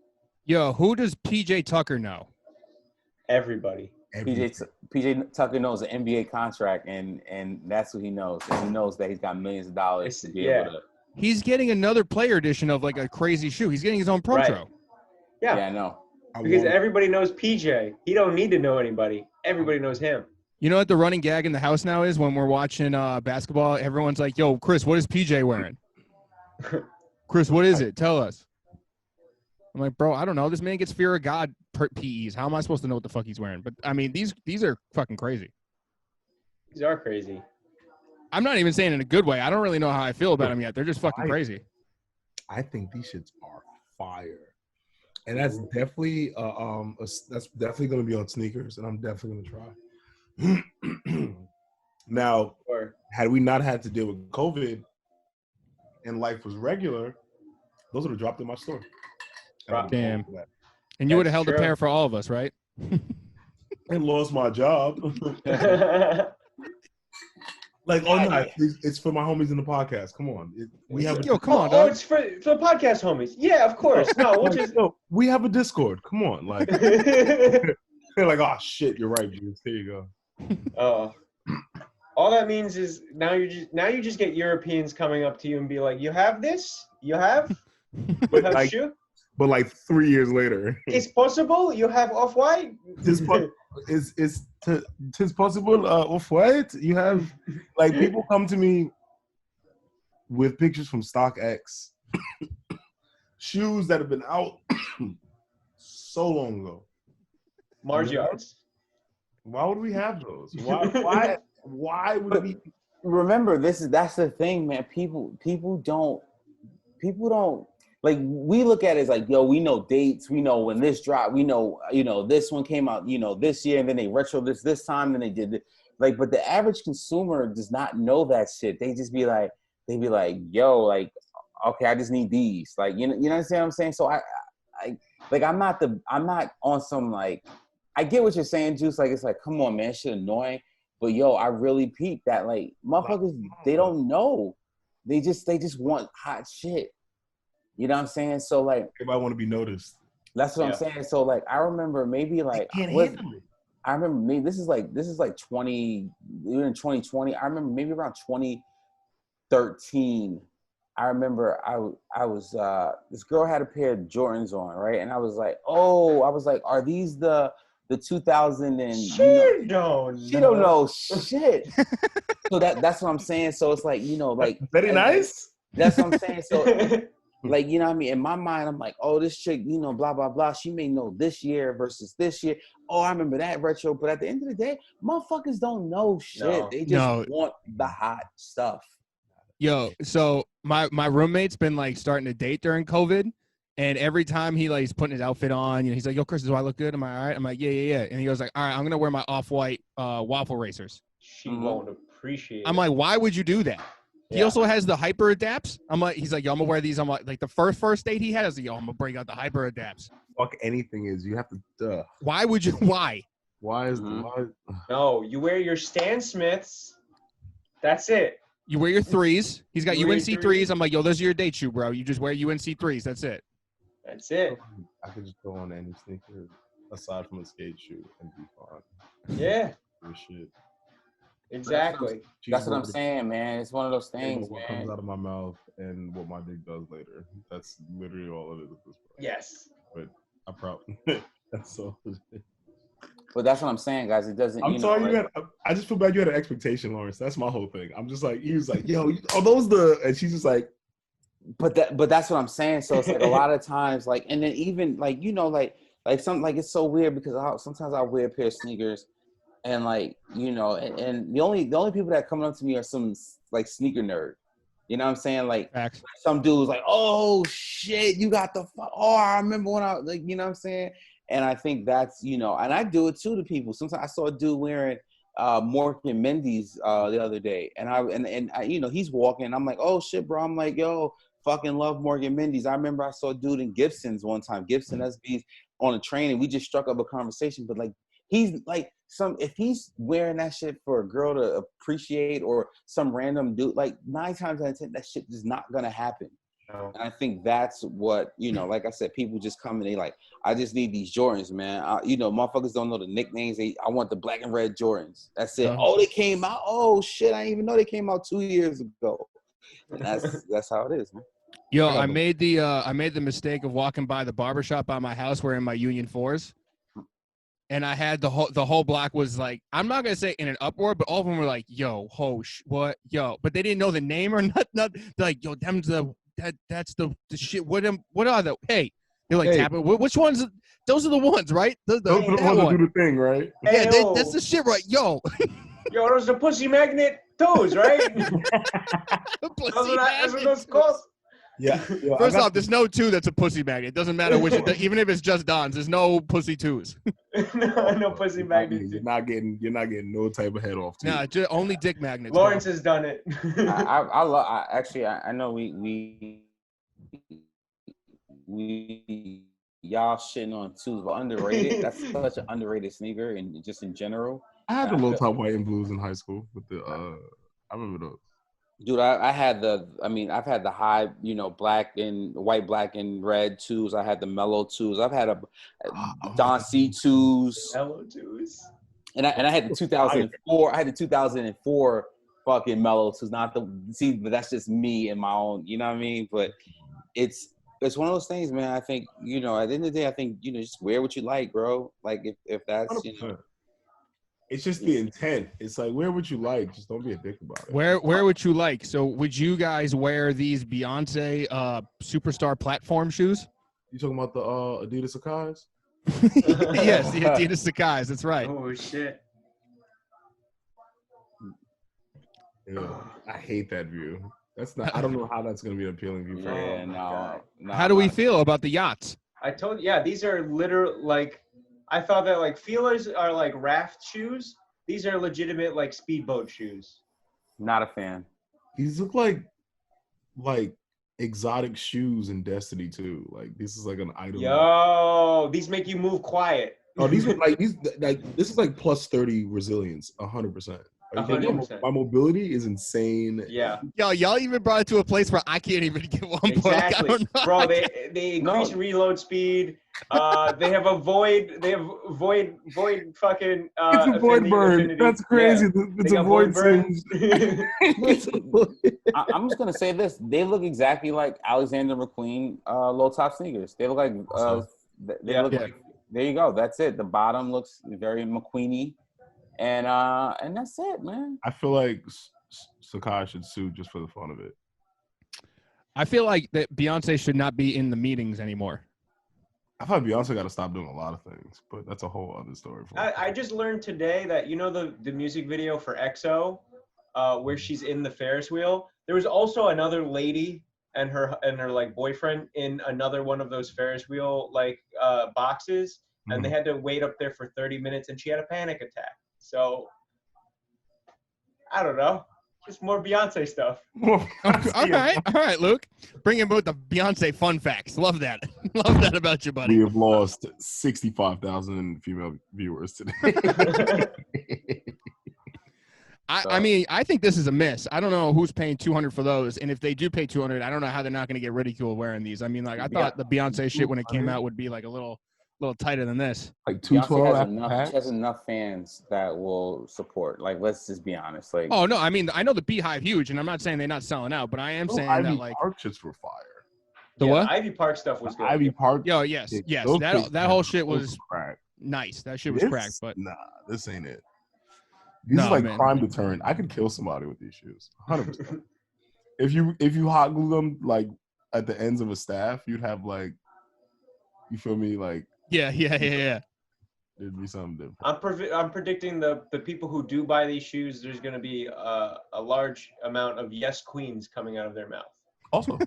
Yo, who does PJ Tucker know? Everybody. PJ Tucker knows an NBA contract, and that's what he knows. And he knows that he's got millions of dollars to be able to. He's getting another player edition of like a crazy shoe. He's getting his own Pro Right. Tro. Yeah. Yeah, I know. Because everybody knows PJ. He don't need to know anybody. Everybody knows him. You know what the running gag in the house now is when we're watching basketball? Everyone's like, yo, Chris, what is PJ wearing? Chris, what is it? Tell us. I'm like, bro, I don't know. This man gets fear of God PEs. How am I supposed to know what the fuck he's wearing? But, I mean, these are fucking crazy. These are crazy. I'm not even saying in a good way. I don't really know how I feel about them yet. They're just fucking crazy. I think these shits are fire. And that's definitely that's definitely going to be on sneakers, and I'm definitely going to try. Now, had we not had to deal with COVID and life was regular, those would have dropped in my store. Damn. And you would have held a pair for all of us, right? And lost my job. Like, oh no, it's for my homies in the podcast. Come on, come on, dog. Oh, it's for the podcast homies. Yeah, of course. No, we'll just. No, we have a Discord. Come on, like, they're like, oh shit, you're right, Juice. There you go. All that means is now you just get Europeans coming up to you and be like, you have this? You have? But like, shoe? But like 3 years later, it's possible. You have Off-White. It's possible. Off-White. You have, like, people come to me with pictures from StockX, shoes that have been out so long ago. Mars yards. Why would we have those? Why would we? Remember, that's the thing, man. People don't like, we look at it as like, yo, we know dates, we know when this dropped, we know, this one came out, this year, and then they retro this time, then they did it. Like, but the average consumer does not know that shit. They just be like, yo, like, okay, I just need these. Like, you understand what I'm saying? So I'm not on some, like, I get what you're saying, Juice. Like, it's like, come on, man, shit annoying. But yo, I really peeped that, like, motherfuckers, they don't know. They just want hot shit. You know what I'm saying? So, like, everybody want to be noticed. That's what I'm saying. So, like, I remember maybe like I remember maybe this is like 20, even in 2020. I remember maybe around 2013. I remember I was this girl had a pair of Jordans on, right? And I was like, are these the 2000 and she don't know shit. So that's what I'm saying. So it's like, like, very nice. That's what I'm saying. So like, you know what I mean? In my mind, I'm like, oh, this chick, blah, blah, blah. She may know this year versus this year. Oh, I remember that retro. But at the end of the day, motherfuckers don't know shit. No. They just want the hot stuff. Yo, so my roommate's been like starting to date during COVID. And every time he's putting his outfit on, he's like, yo, Chris, do I look good? Am I all right? I'm like, yeah. And he goes like, all right, I'm going to wear my Off-White waffle racers. She won't appreciate it. I'm like, why would you do that? He also has the Hyper Adapts. He's like, yo, I'm gonna wear these. I'm like the first date he had, I was like, yo, I'm gonna bring out the Hyper Adapts. Fuck anything is. You have to. Why would you? Why? Why is No, you wear your Stan Smiths. That's it. You wear your threes. He's got UNC threes. I'm like, yo, those are your date shoe, bro. You just wear UNC threes. That's it. That's it. I could just go on any sneaker aside from a skate shoe and be fine. Yeah. Shit. Exactly. That's what I'm saying, man. It's one of those things, what man. comes out of my mouth and what my dick does later. That's literally all it is at this point. Yes. But I probably that's all. But that's what I'm saying, guys. It doesn't. I'm sorry. I just feel bad you had an expectation, Lawrence. That's my whole thing. I'm just like, he was like, yo, are those the? And she's just like, but that's what I'm saying. So it's like a lot of times, like, and then even like, you know, like some, like, it's so weird because sometimes I'll wear a pair of sneakers and like, you know, and the only people that come up to me are some like sneaker nerd. You know what I'm saying? Like Facts. some dudes like, oh shit, you got the oh, I remember when I like, you know what I'm saying? And I think that's, you know, and I do it too to people. Sometimes I saw a dude wearing Morgan Mendy's the other day, and I, you know, he's walking. I'm like, oh shit, bro. I'm like, yo, fucking love Morgan Mendy's. I remember I saw a dude in Gibson's one time, Gibson SB's on a train, and we just struck up a conversation. But like, he's like if he's wearing that shit for a girl to appreciate or some random dude, like 9 times out of 10, that shit is not gonna happen. No. And I think that's what, you know, like I said, people just come and they like, I just need these Jordans, man. You know, motherfuckers don't know the nicknames. I want the black and red Jordans. That's it. Oh, they came out. Oh shit, I didn't even know they came out 2 years ago. And that's how it is, man. Yo, I made the mistake of walking by the barbershop by my house wearing my Union 4s. And I had the whole block was like, I'm not gonna say in an uproar, but all of them were like, "Yo, what, yo?" But they didn't know the name or not. They're like, "Yo, that's the shit. What are the? Hey, they're like, tapping. Which ones? Those are the ones, right? Those are the ones that do the thing, right? Yeah, that's the shit, right? Yo, yo, those are pussy magnet toes, right? That's what those called. Yeah. First off, there's no 2 that's a pussy magnet. It doesn't matter which. Even if it's just Don's, there's no pussy 2s. no pussy magnet. You're not getting no type of head off. Nah, only dick magnets. Lawrence has done it. I know we y'all shitting on 2s, but underrated. That's such an underrated sneaker, and just in general. I had the low top white and blues in high school with the. I remember those. Dude, I've had the high, you know, black and white, black and red 2s. I had the mellow 2s. I've had a Don C 2s. Mellow 2s. And I had the 2004. I had the 2004 fucking mellow 2s. But that's just me and my own. You know what I mean? But it's one of those things, man. I think, you know, at the end of the day, I think, you know, just wear what you like, bro. Like if that's, 100%. You know. It's just the intent. It's like, wear what you like. Just don't be a dick about it. Where would you like? So would you guys wear these Beyonce Superstar platform shoes? You talking about the Adidas Sakai's? Yes, the Adidas Sakai's. That's right. Oh, shit. Yeah, I hate that view. That's not. I don't know how that's going to be an appealing view for you. No. How do we feel about the yachts? I told you, yeah, these are literal, like, I thought that like feelers are like raft shoes. These are legitimate like speedboat shoes. Not a fan. These look like exotic shoes in Destiny 2. Like this is like an item. Yo, these make you move quiet. Oh, these are like this is like plus 30 resilience, 100%. 100%. My mobility is insane. Yeah. Yo, y'all even brought it to a place where I can't even get one. Exactly. Like, bro, they increase reload speed. They have a void. They have void fucking. It's a void burn. Affinity. That's crazy. Yeah. It's a void burn. I'm just gonna say this. They look exactly like Alexander McQueen low top sneakers. They look like like. There you go. That's it. The bottom looks very McQueeny. And that's it, man. I feel like Sakai should sue just for the fun of it. I feel like that Beyonce should not be in the meetings anymore. I thought Beyonce got to stop doing a lot of things, but that's a whole other story. I just learned today that, you know, the music video for EXO, where she's in the Ferris wheel. There was also another lady and her like boyfriend in another one of those Ferris wheel like boxes, and they had to wait up there for 30 minutes, and she had a panic attack. So, I don't know. Just more Beyonce stuff. All right, Luke. Bring in both the Beyonce fun facts. Love that. Love that about you, buddy. We have lost 65,000 female viewers today. I mean, I think this is a miss. I don't know who's paying $200 for those, and if they do pay $200, I don't know how they're not going to get ridiculed wearing these. I mean, like I thought the Beyonce shit when it came out would be like a little tighter than this. Like 212. She has enough fans that will support. Like, let's just be honest. Like, oh no, I mean, I know the Beehive huge, and I'm not saying they're not selling out, but I am saying Ivy that like Park shits were fire. The what? The Ivy Park stuff was good. Ivy Park. Yo, yes. That whole shit was nice. That shit was cracked, but nah, this ain't it. These are like crime deterrent. I could kill somebody with these shoes, 100%. If you hot glue them like at the ends of a staff, you'd have like, you feel me? Like Yeah. there'd be something different. I'm predicting the people who do buy these shoes, there's going to be a large amount of yes queens coming out of their mouth. Also,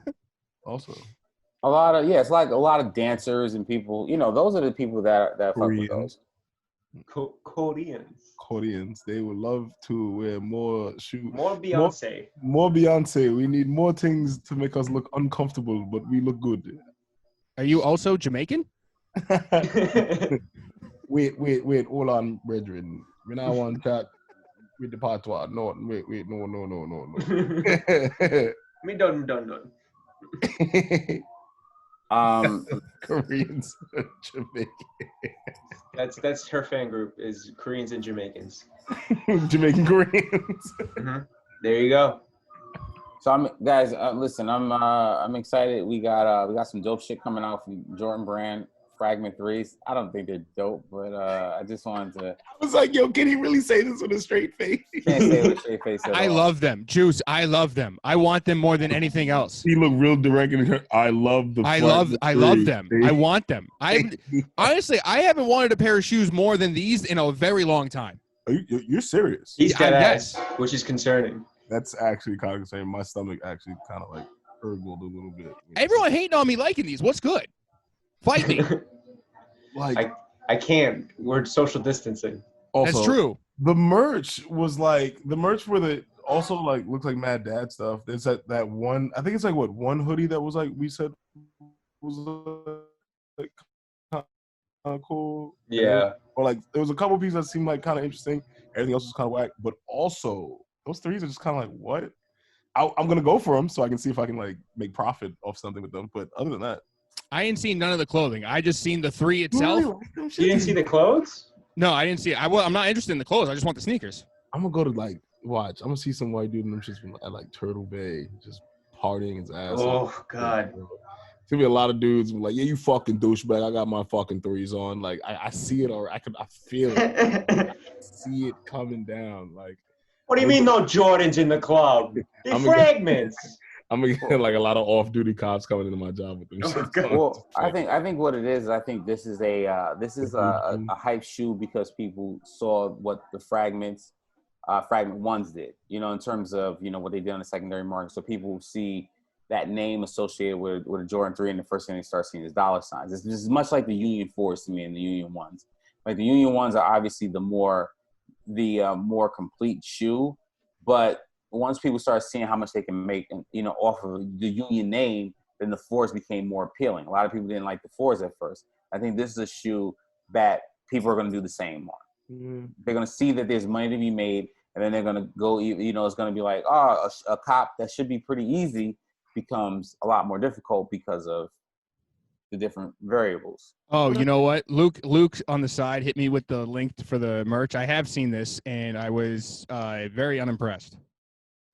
A lot of it's like a lot of dancers and people. You know, those are the people that fuck with those. Koreans. they would love to wear more shoes. More Beyonce. More Beyonce. We need more things to make us look uncomfortable, but we look good. Are you also Jamaican? Wait, hold on, brethren. We now want that with the patois. No, wait, no. Me done. Koreans, Jamaican. That's her fan group is Koreans and Jamaicans. Jamaican Koreans. There you go. So guys, listen, I'm excited. We got some dope shit coming out from Jordan Brand Fragment 3s. I don't think they're dope, but I just wanted to. I was like, yo, can he really say this with a straight face? Can't say it with a straight face at I all. love them. Juice, I love them. I want them more than anything else. He looked real direct and I love the. I love them. I want them. Honestly, I haven't wanted a pair of shoes more than these in a very long time. You're serious? He's dead Yes. ass, which is concerning. That's actually kind of insane. My stomach actually kind of like gurgled a little bit. Everyone hating on me liking these. What's good? Fight me. Like I can't. We're social distancing. also, That's true. The merch was like for the also like looks like Mad Dad stuff. There's that one. I think it's like one hoodie that was like we said was like kind of cool. Yeah. Or like there was a couple pieces that seemed like kind of interesting. Everything else was kind of whack. But also those threes are just kind of like what? I'm gonna go for them so I can see if I can like make profit off something with them. But other than that, I ain't seen none of the clothing. I just seen the 3 itself. You didn't see the clothes? No, I didn't see it. I'm not interested in the clothes. I just want the sneakers. I'm gonna go to like watch. I'm gonna see some white dude in them shits at like Turtle Bay, just partying his ass off. Oh God. There's gonna be a lot of dudes like, yeah, you fucking douchebag. I got my fucking threes on. Like I see it, or I feel it. I see it coming down. Like, What do you mean no Jordans in the club? They I'm fragments. I'm gonna get like a lot of off-duty cops coming into my job with them. Shit. Well, I think what it is. I think this is a hype shoe because people saw what the Fragment ones did. You know, in terms of what they did on the secondary market. So people see that name associated with a Jordan 3, and the first thing they start seeing is dollar signs. It's just much like the Union 4s to me and the Union 1s. Like the Union 1s are obviously the more complete shoe, but once people started seeing how much they can make, off of the Union name, then the 4s became more appealing. A lot of people didn't like the 4s at first. I think this is a shoe that people are going to do the same on. Mm-hmm. They're going to see that there's money to be made, and then they're going to go, it's going to be like, a cop that should be pretty easy becomes a lot more difficult because of the different variables. Oh, you know what? Luke on the side hit me with the link for the merch. I have seen this, and I was very unimpressed.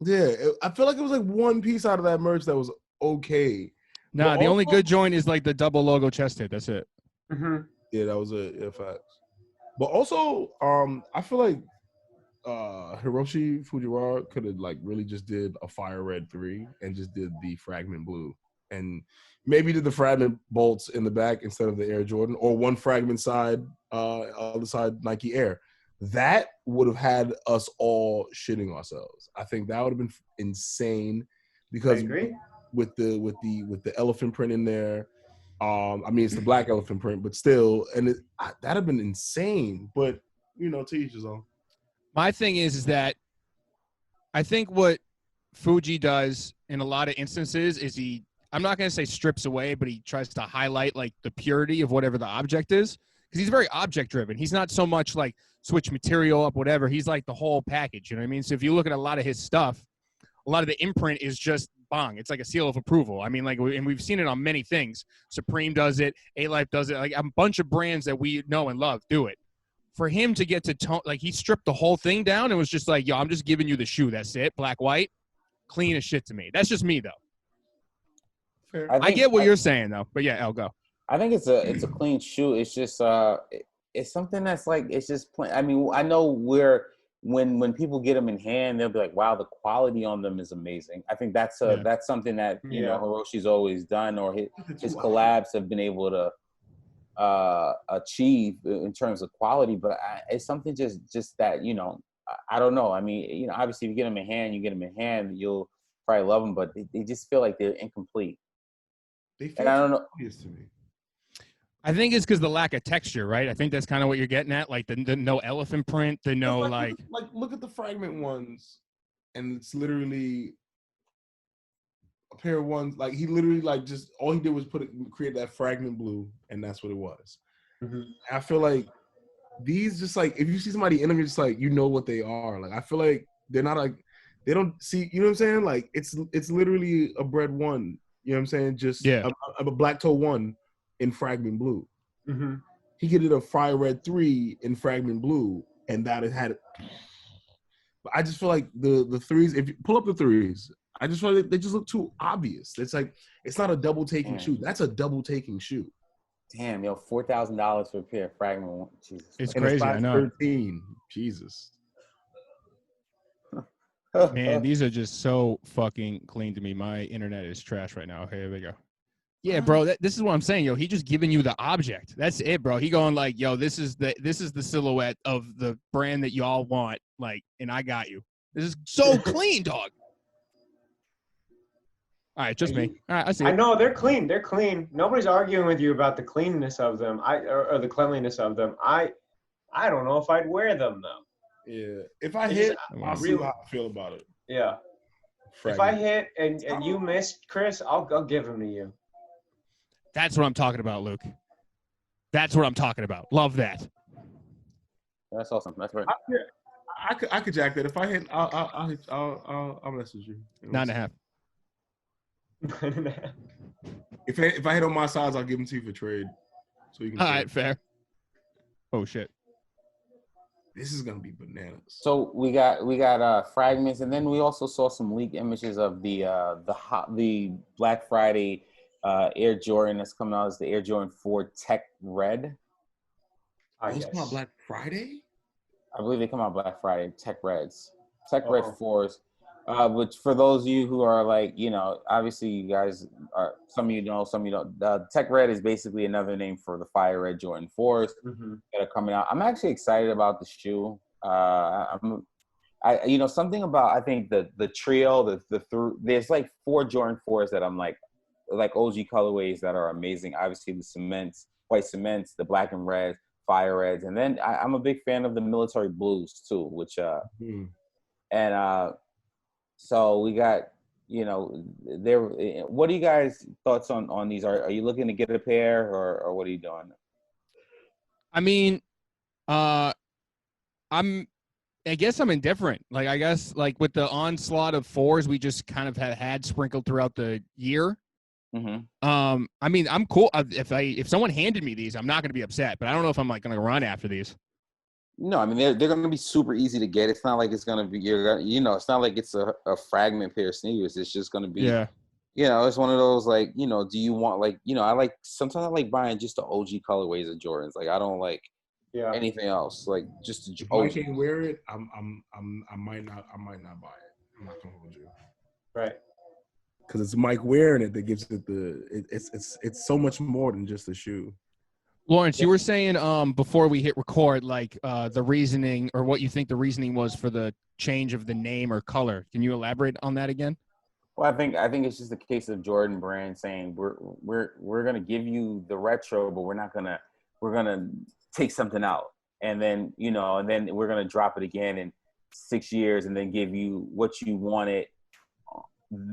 Yeah, I feel like it was like one piece out of that merch that was okay. Nah, the only good joint is like the double logo chest hit. That's it. Mm-hmm. Yeah, that was a fact. But also, I feel like Hiroshi Fujiwara could have like really just did a fire red 3 and just did the fragment blue, and maybe did the fragment bolts in the back instead of the Air Jordan, or one fragment side, other side Nike Air. That would have had us all shitting ourselves. I think that would have been insane because with the elephant print in there. I mean, it's the black elephant print, but still, and that'd have been insane. But to each his own. My thing is that I think what Fuji does in a lot of instances is I'm not going to say strips away, but he tries to highlight like the purity of whatever the object is, because he's very object driven. He's not so much like switch material up, whatever. He's like the whole package. You know what I mean? So if you look at a lot of his stuff, a lot of the imprint is just bong. It's like a seal of approval. I mean, like, and we've seen it on many things. Supreme does it. A-Life does it. Like a bunch of brands that we know and love do it. For him to get to tone, like he stripped the whole thing down and was just like, yo, I'm just giving you the shoe. That's it. Black, white, clean as shit to me. That's just me though. Fair. I get what you're saying though, but yeah, I'll go. I think it's a clean shoe. It's just it's something that's like, it's just plain. I mean, I know we're when people get them in hand, they'll be like, wow, the quality on them is amazing. I think that's something that you know Hiroshi's always done, or his collabs have been able to achieve in terms of quality. But it's something just that, you know, I don't know. I mean, you know, obviously if you get them in hand, you'll probably love them, but they just feel like they're incomplete. They feel and I don't know. to me. I think it's because the lack of texture, right? I think that's kind of what you're getting at, like the no elephant print, the no like look at the fragment ones, and it's literally a pair of ones. Like he literally like just all he did was create that fragment blue, and that's what it was. Mm-hmm. I feel like these just like if you see somebody in them, you're just like you know what they are. Like I feel like they're not like they don't see. You know what I'm saying? Like it's literally a bread one. You know what I'm saying? Just a black toe one in fragment blue. Mm-hmm. He could do a fire red 3 in fragment blue, and that had it. But I just feel like the threes. If you pull up the threes, I just feel like they just look too obvious. It's like it's not a double taking shoe. That's a double taking shoe. Damn, yo, $4,000 for a pair of fragment one. Jesus, it's And crazy. it's I know. 13. Jesus. Man, these are just so fucking clean to me. My internet is trash right now. Okay, here we go. Yeah, bro, this is what I'm saying, yo. He just giving you the object. That's it, bro. He going like, yo, this is the silhouette of the brand that y'all want, like, and I got you. This is so clean, dog. All right, just me. All right, I see it. I know they're clean. They're clean. Nobody's arguing with you about the cleanness of them. Or the cleanliness of them. I don't know if I'd wear them though. Yeah. If I hit, I'll see how I feel about it. Yeah. Fragment. If I hit and you missed, Chris, I'll give them to you. That's what I'm talking about, Luke. That's what I'm talking about. Love that. That's awesome. That's right. I could jack that. If I hit, I'll message you. 9.5. If I hit on my size, I'll give them to you for trade. So you can. All right, fair. Oh shit. This is gonna be bananas. So we got fragments, and then we also saw some leaked images of the Black Friday Air Jordan that's coming out as the Air Jordan 4 Tech Red. Those come out Black Friday? I believe they come out Black Friday. Tech Reds, Tech Red 4s. Which for those of you who are like, you know, obviously you guys are, some of you know, some of you don't. Tech Red is basically another name for the Fire Red Jordan 4s that are coming out. I'm actually excited about the shoe. You know, something about, I think the trio, there's like 4 Jordan 4s that I'm like OG colorways that are amazing. Obviously the cements, white cements, the black and red, fire reds, and then I'm a big fan of the military blues too, which so we got, you know, there. What are you guys' thoughts on these? Are you looking to get a pair, or what are you doing? I mean, I guess I'm indifferent. Like, I guess like with the onslaught of 4s, we just kind of had sprinkled throughout the year. I mean, I'm cool. If someone handed me these, I'm not going to be upset, but I don't know if I'm like going to run after these. No, I mean they're going to be super easy to get. It's not like it's going to be it's not like it's a fragment pair of sneakers. It's just going to be you know, it's one of those like, you know, do you want like, you know, sometimes I like buying just the OG colorways of Jordans. Like I don't like anything else. Like just if I can't wear it, I might not buy it. I'm not going to hold you. Right. Because it's Mike wearing it that gives it it's so much more than just a shoe. Lawrence, you were saying before we hit record, like the reasoning or what you think the reasoning was for the change of the name or color. Can you elaborate on that again? Well, I think it's just a case of Jordan Brand saying we're gonna give you the retro, but we're gonna take something out, and then we're gonna drop it again in 6 years, and then give you what you wanted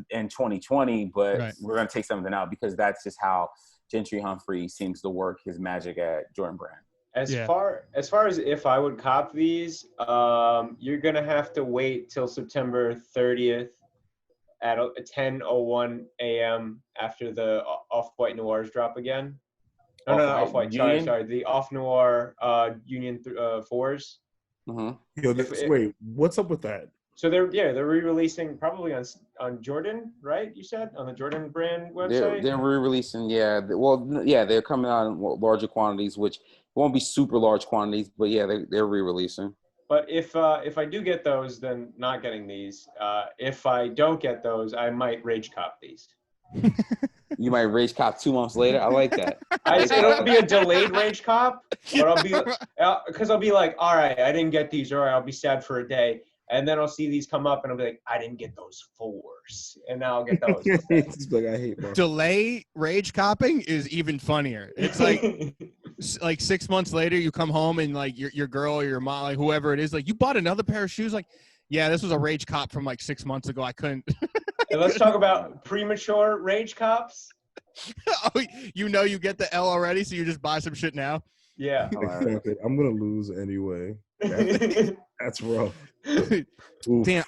in 2020, but we're gonna take something out because that's just how Gentry Humphrey seems to work his magic at Jordan Brand. As far as if I would cop these, you're gonna have to wait till September 30th at 10:01 a.m. after the Off-White Noirs drop again. No, not Off-White. Sorry, the Off Noir Union 4s. Wait, what's up with that? So they're re-releasing probably on Jordan, right? You said on the Jordan Brand website. They're re-releasing, they're coming out in larger quantities, which won't be super large quantities, but they're re-releasing. But if I do get those, then not getting these. If I don't get those, I might rage cop these. You might rage cop 2 months later. I like that. It'll be a delayed rage cop, but I'll be because I'll be like, all right, I didn't get these, or I'll be sad for a day, and then I'll see these come up, and I'll be like, I didn't get those 4s, and now I'll get those. It's like I hate bro. Delay rage copping is even funnier. It's like 6 months later, you come home and like your girl or your mom, like whoever it is, like you bought another pair of shoes. Like, yeah, this was a rage cop from like 6 months ago. I couldn't. And let's talk about premature rage cops. Oh, you know you get the L already, so you just buy some shit now. Yeah. Fuck it. I'm gonna lose anyway. That's rough. Oof. Damn,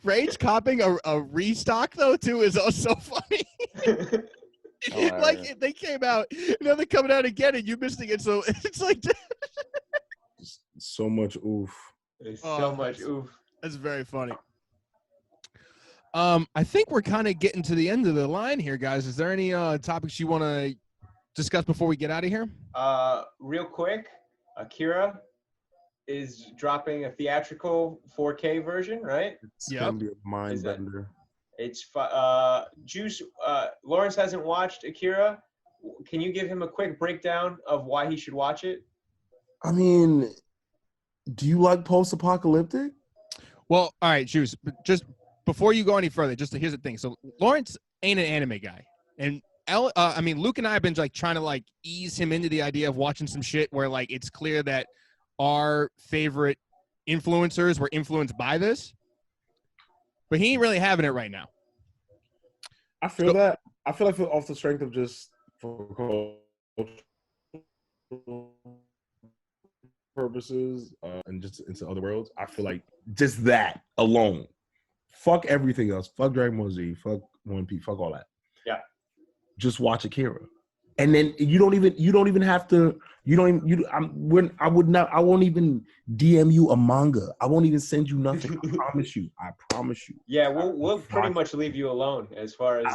rage copping a restock though too is also funny. Like they came out, now they're coming out again, and you missing it. So it's like So much oof. There's so much oof. That's very funny. I think we're kind of getting to the end of the line here, guys. Is there any topics you want to discuss before we get out of here? Real quick, Akira is dropping a theatrical 4K version, right? It's gonna be a mind bender. It's Juice. Lawrence hasn't watched Akira. Can you give him a quick breakdown of why he should watch it? I mean, do you like post-apocalyptic? Well, all right, Juice. Just before you go any further, here's the thing. So Lawrence ain't an anime guy, and Luke and I have been like trying to like ease him into the idea of watching some shit where like it's clear that our favorite influencers were influenced by this, but he ain't really having it right now. I feel that. I feel like off the strength of just for purposes and just into other worlds, I feel like just that alone. Fuck everything else. Fuck Dragon Ball Z. Fuck One Piece. Fuck all that. Yeah. Just watch Akira, and then you don't even have to. I won't even DM you a manga. I won't even send you nothing. I promise you. Yeah, we'll pretty much leave you alone as far as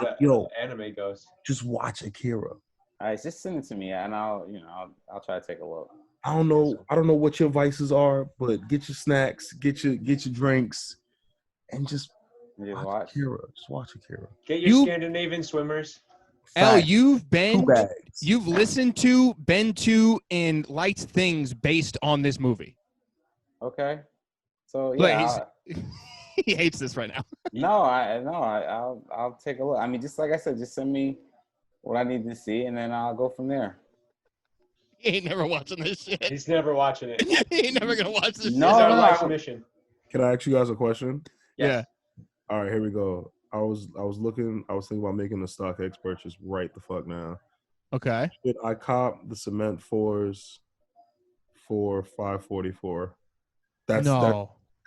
anime goes. Just watch Akira. All right, just send it to me, and I'll try to take a look. I don't know what your vices are, but get your snacks, get your drinks, and just watch Akira. Just watch Akira. Get your Scandinavian swimmers. L, you've listened to, been to, and liked things based on this movie. Okay. So yeah, he hates this right now. I'll take a look. I mean, just like I said, just send me what I need to see, and then I'll go from there. He ain't never watching this shit. He's never watching it. He ain't never gonna watch this. No, shit. It's our life's mission. Can I ask you guys a question? Yeah. All right, here we go. I was thinking about making a StockX purchase right the fuck now. Okay. Should I cop the cement 4s for $544? That's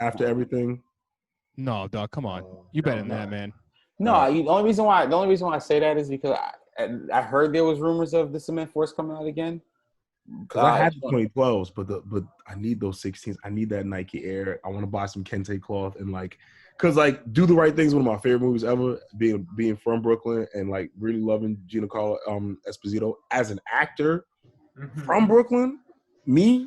after everything. No, dog. Come on. You better than that, man. No, the only reason why I say that is because I heard there was rumors of the Cement Force coming out again. Because I had the 2012s, but I need those 16s. I need that Nike Air. I want to buy some Kente cloth and because Do the Right Thing is one of my favorite movies ever. Being from Brooklyn and really loving Giancarlo Esposito as an actor from Brooklyn, me,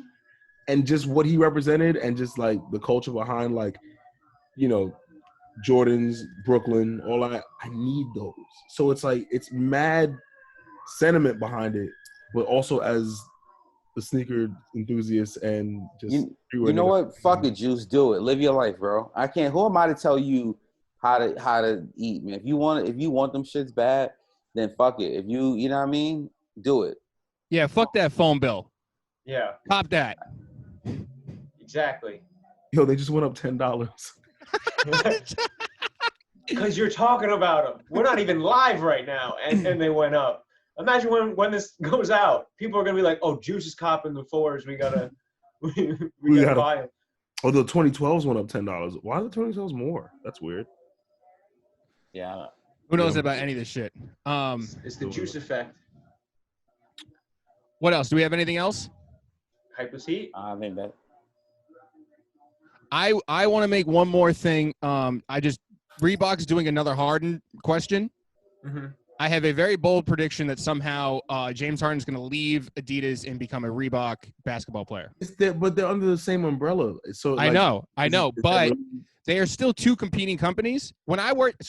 and just what he represented and just the culture behind Jordans, Brooklyn, all that. I need those. So it's mad sentiment behind it, but also as the sneaker enthusiast and just you know what? Fuck it, Juice. Do it. Live your life, bro. I can't. Who am I to tell you how to eat, man? If you want them shits bad, then fuck it. If you know what I mean, do it. Yeah, fuck that phone bill. Yeah. Pop that. Exactly. Yo, they just went up $10. Because you're talking about them. We're not even live right now, and they went up. Imagine when this goes out, people are gonna be like, "Oh, Juice is copping the 4s. We gotta buy them." Oh, the 2012s went up $10. Why are the 2012s more? That's weird. Yeah. Who knows about any of this shit? It's the Juice effect. What else? Do we have anything else? Hypers Heat. I think that. I want to make one more thing. Reebok's doing another Harden question. Mm-hmm. I have a very bold prediction that somehow James Harden's going to leave Adidas and become a Reebok basketball player. But they're under the same umbrella. So I know, is that but really- they are still two competing companies. When I worked at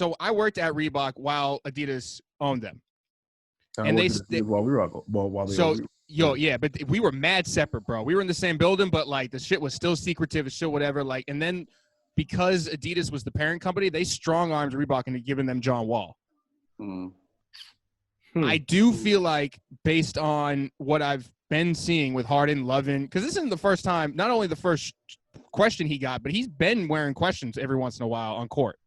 Reebok while Adidas owned them. I And worked they- at Adidas while we were while they So, were- yeah, but we were mad separate, bro. We were in the same building, but like the shit was still secretive and shit, whatever. Like, and then because Adidas was the parent company, they strong armed Reebok into giving them John Wall. Mm. I do feel like, based on what I've been seeing with Harden, Lovin, because this isn't the first time, not only the first question he got, but he's been wearing questions every once in a while on court.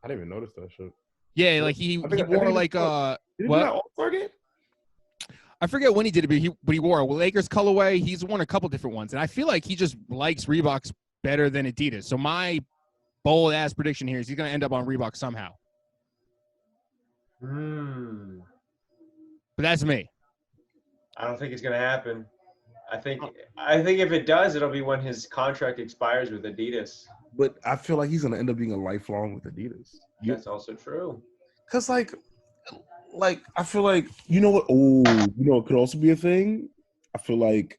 I didn't even notice that shit. Yeah, like he wore like Did he do what? that All-Star game? I forget when he did it, but he wore a Lakers colorway. He's worn a couple different ones, and I feel like he just likes Reeboks better than Adidas. So my bold ass prediction here is he's going to end up on Reebok somehow. But that's me. I don't think it's gonna happen. I think if it does, it'll be when his contract expires with Adidas. But I feel like he's gonna end up being a lifelong with Adidas. That's also true. Cause like I feel like you know what? Oh, you know it could also be a thing. I feel like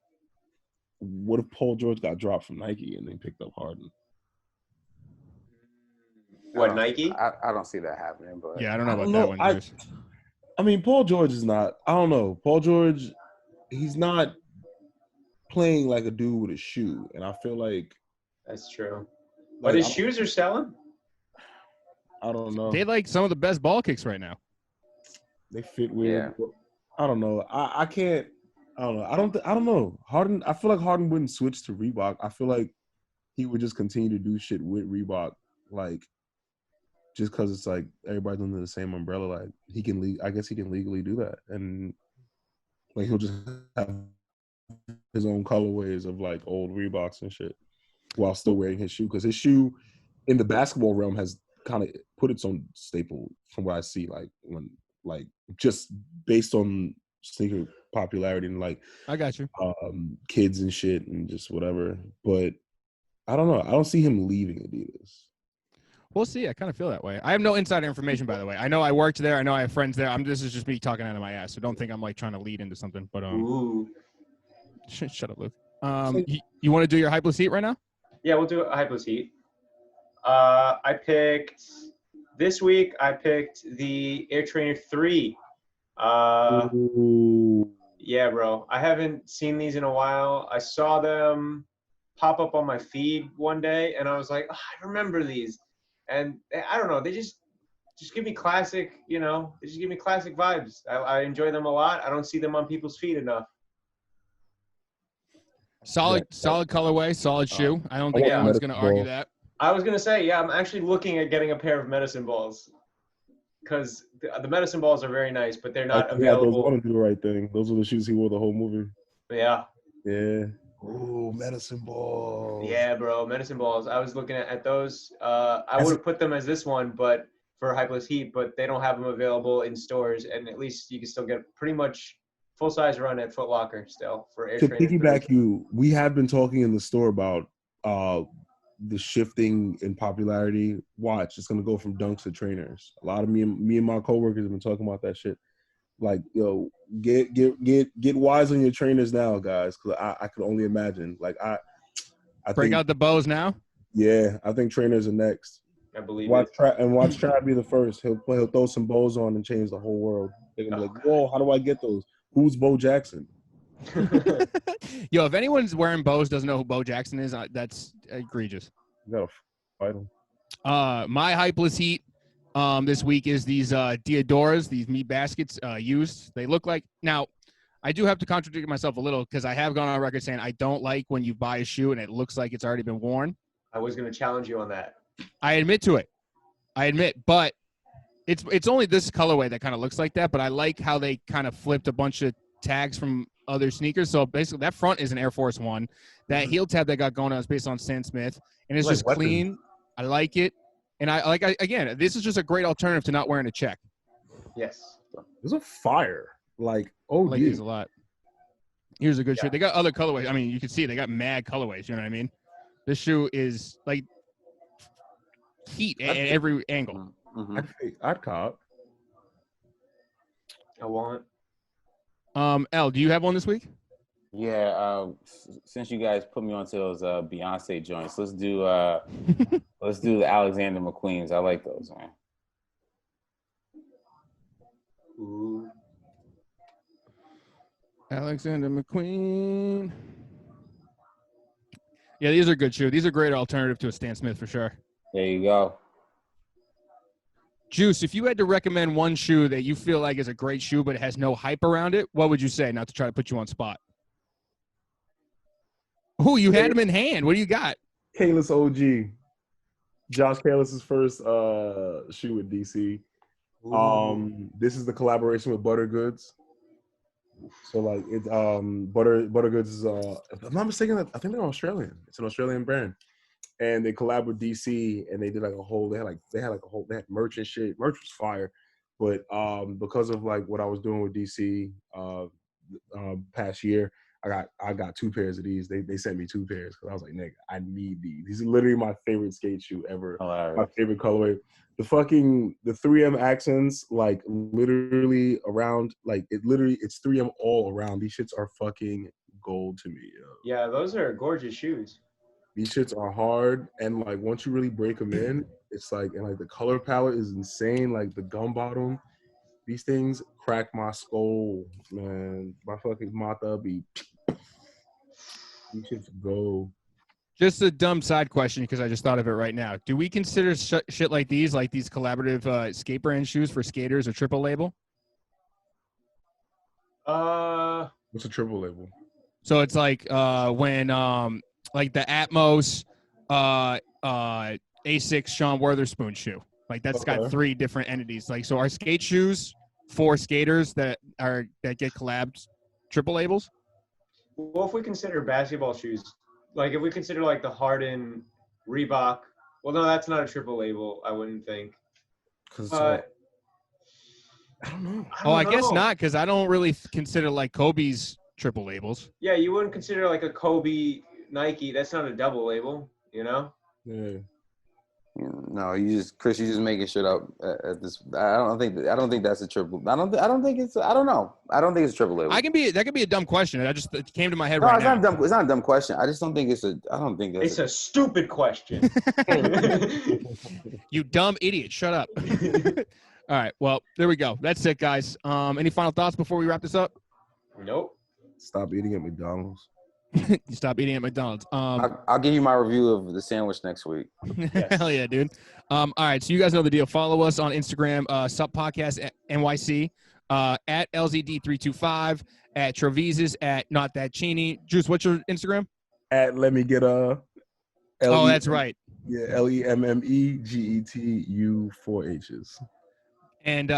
what if Paul George got dropped from Nike and they picked up Harden? What, Nike? I don't see that happening, but Yeah, I don't know I about don't that know. one. Chris. I mean, Paul George is not. I don't know. Paul George, he's not playing like a dude with a shoe, and I feel like That's true. But his shoes are selling. I don't know. They like some of the best ball kicks right now. They fit weird. I don't know. I can't. I don't know. I don't know. Harden. I feel like Harden wouldn't switch to Reebok. I feel like he would just continue to do shit with Reebok, like just because it's like everybody's under the same umbrella. Like he can. I guess he can legally do that, and like he'll just have his own colorways of like old Reeboks and shit, while still wearing his shoe. Because his shoe in the basketball realm has kind of put its own staple from what I see. Like when just based on sneaker popularity and like I got you. kids and shit and just whatever. But I don't know. I don't see him leaving Adidas. We'll see. I kind of feel that way. I have no insider information, by the way. I know I worked there. I know I have friends there. This is just me talking out of my ass. So don't think I'm like trying to lead into something. But Ooh. shut up, Luke. You want to do your hypeless heat right now? Yeah, we'll do a hypeless heat. This week I picked the Air Trainer 3. Yeah, bro. I haven't seen these in a while. I saw them pop up on my feed one day, and I was like, oh, I remember these. And I don't know, they just give me classic, they just give me classic vibes. I enjoy them a lot. I don't see them on people's feet enough. Solid colorway, solid shoe. I don't think Yeah. anyone's going to argue that. I was going to say, yeah, I'm actually looking at getting a pair of medicine balls because the medicine balls are very nice, but they're not available. I want to do the right thing. Those are the shoes he wore the whole movie. Yeah. Yeah. Ooh, medicine ball. Yeah, bro, medicine balls. I was looking at those. I would have put them as this one, but for hypeless heat, but they don't have them available in stores, and at least you can still get pretty much full-size run at Foot Locker still for Air Trainer. To piggyback you, we have been talking in the store about the shifting in popularity. Watch, it's gonna go from dunks to trainers. A lot of me and my coworkers have been talking about that shit. Like, yo, get wise on your trainers now, guys, because I could only imagine. Like, I break out the bows now. Yeah, I think trainers are next. I believe watch Trav be the first. He'll throw some bows on and change the whole world. They're gonna be like, whoa, how do I get those? Who's Bo Jackson? Yo, if anyone's wearing bows doesn't know who Bo Jackson is, that's egregious. You gotta fight him. My hypeless heat this week is these Diodoras, these meat baskets used. They look like, now I do have to contradict myself a little because I have gone on record saying I don't like when you buy a shoe and it looks like it's already been worn. I was going to challenge you on that. I admit to it. But it's only this colorway that kind of looks like that, but I like how they kind of flipped a bunch of tags from other sneakers. So basically that front is an Air Force One. That heel tab that got going on is based on Stan Smith, and it's just clean. I like it. And again, this is just a great alternative to not wearing a check. Yes. There's a fire. Like, oh, I like these a lot. Here's a good shoe. They got other colorways. I mean, you can see they got mad colorways. You know what I mean? This shoe is like heat at every angle. Mm-hmm. I'd cop. I want. L, do you have one this week? Yeah, since you guys put me onto those Beyonce joints, let's do the Alexander McQueen's. I like those, man. Ooh. Alexander McQueen. Yeah, these are good shoes. These are great alternative to a Stan Smith for sure. There you go. Juice, if you had to recommend one shoe that you feel like is a great shoe but it has no hype around it, what would you say? Not to try to put you on spot. Oh, you had them in hand. What do you got? Kalis OG. Josh Kalis' first shoe with DC. This is the collaboration with Butter Goods. So like it's Butter Goods is if I'm not mistaken, I think they're Australian. It's an Australian brand. And they collab with DC and they did like a whole they had merch and shit. Merch was fire. But because of like what I was doing with DC past year, I got 2 pairs of these. They sent me 2 pairs because I was like, nigga, I need these. These are literally my favorite skate shoe ever. My favorite colorway. The 3M accents, like literally around, like it's 3M all around. These shits are fucking gold to me. Yo. Yeah, those are gorgeous shoes. These shits are hard, and like once you really break them in, it's like, and like the color palette is insane. Like the gum bottom, these things crack my skull, man. My fucking mata be. These shits go. Just a dumb side question because I just thought of it right now. Do we consider shit like these collaborative skate brand shoes for skaters or triple label? What's a triple label? So it's like when like the Atmos A6 Sean Witherspoon shoe. Like that's got 3 different entities. Like so, are skate shoes for skaters that get collabed triple labels? Well, if we consider basketball shoes, like if we consider like the Harden, Reebok, well, no, that's not a triple label, I wouldn't think. I don't know. I guess not, because I don't really consider like Kobe's triple labels. Yeah, you wouldn't consider like a Kobe Nike. That's not a double label, you know? Yeah. No, Chris, you just making shit up at this. I don't think that's a triple. I don't think it's a triple label. That could be a dumb question. It came to my head no, right it's now. Not dumb. It's not a dumb question. I just don't think it's a stupid question. You dumb idiot. Shut up. All right. Well, there we go. That's it, guys. Any final thoughts before we wrap this up? Nope. Stop eating at McDonald's. You stop eating at McDonald's. I'll give you my review of the sandwich next week. Yes. Hell yeah, dude. All right, so you guys know the deal. Follow us on Instagram, Sup Podcast at NYC, at LZD325, at Trevises, at Not That Cheney. Juice, what's your Instagram? At Let Me Get a. Oh, that's right. Yeah, LEMMEGETU 4 H's. And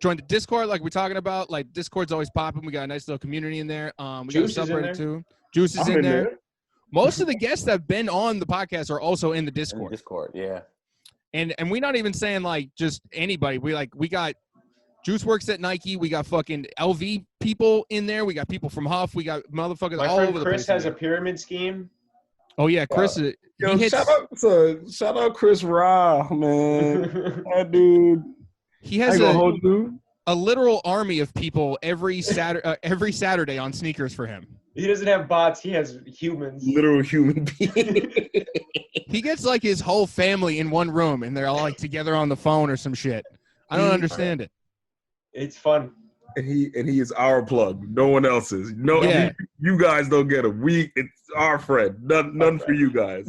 join the Discord, like we're talking about. Like Discord's always popping. We got a nice little community in there. We Juice got a is in subreddit there. too. Juice is in there. Most of the guests that have been on the podcast are also in the Discord. Yeah. And we're not even saying like just anybody. We got Juice works at Nike. We got fucking LV people in there. We got people from Huff. We got motherfuckers My all friend over the Chris place. has a pyramid scheme. Oh yeah, Chris. Shout out Chris Ra, man. That dude. He has a literal army of people every Saturday on sneakers for him. He doesn't have bots. He has humans. Literal human being. He gets like his whole family in one room, and they're all like together on the phone or some shit. I don't understand it. It's fun. And he is our plug. No one else's. No, Yeah. you guys don't get him. It's our friend. None for you guys.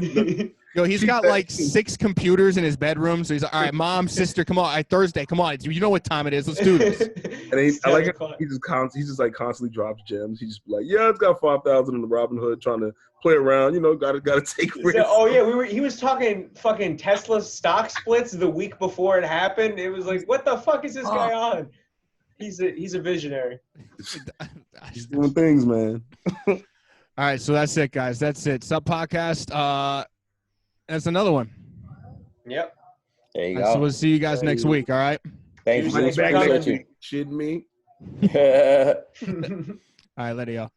Yo, he's got like 6 computers in his bedroom. So he's like, all right, mom, sister, come on. Thursday, come on. You know what time it is. Let's do this. And I like it. He just constantly drops gems. He just be like, yeah, it's got 5,000 in the Robinhood, trying to play around. You know, gotta take risks. Oh yeah, he was talking fucking Tesla stock splits the week before it happened. It was like, what the fuck is this guy on? He's a visionary. He's doing things, man. All right, so that's it, guys. That's it. Sub Podcast. That's another one. Yep. There you All go. right, so we'll see you guys next week. All right. Thank you. Thanks for coming. Shit me. All right, later, y'all.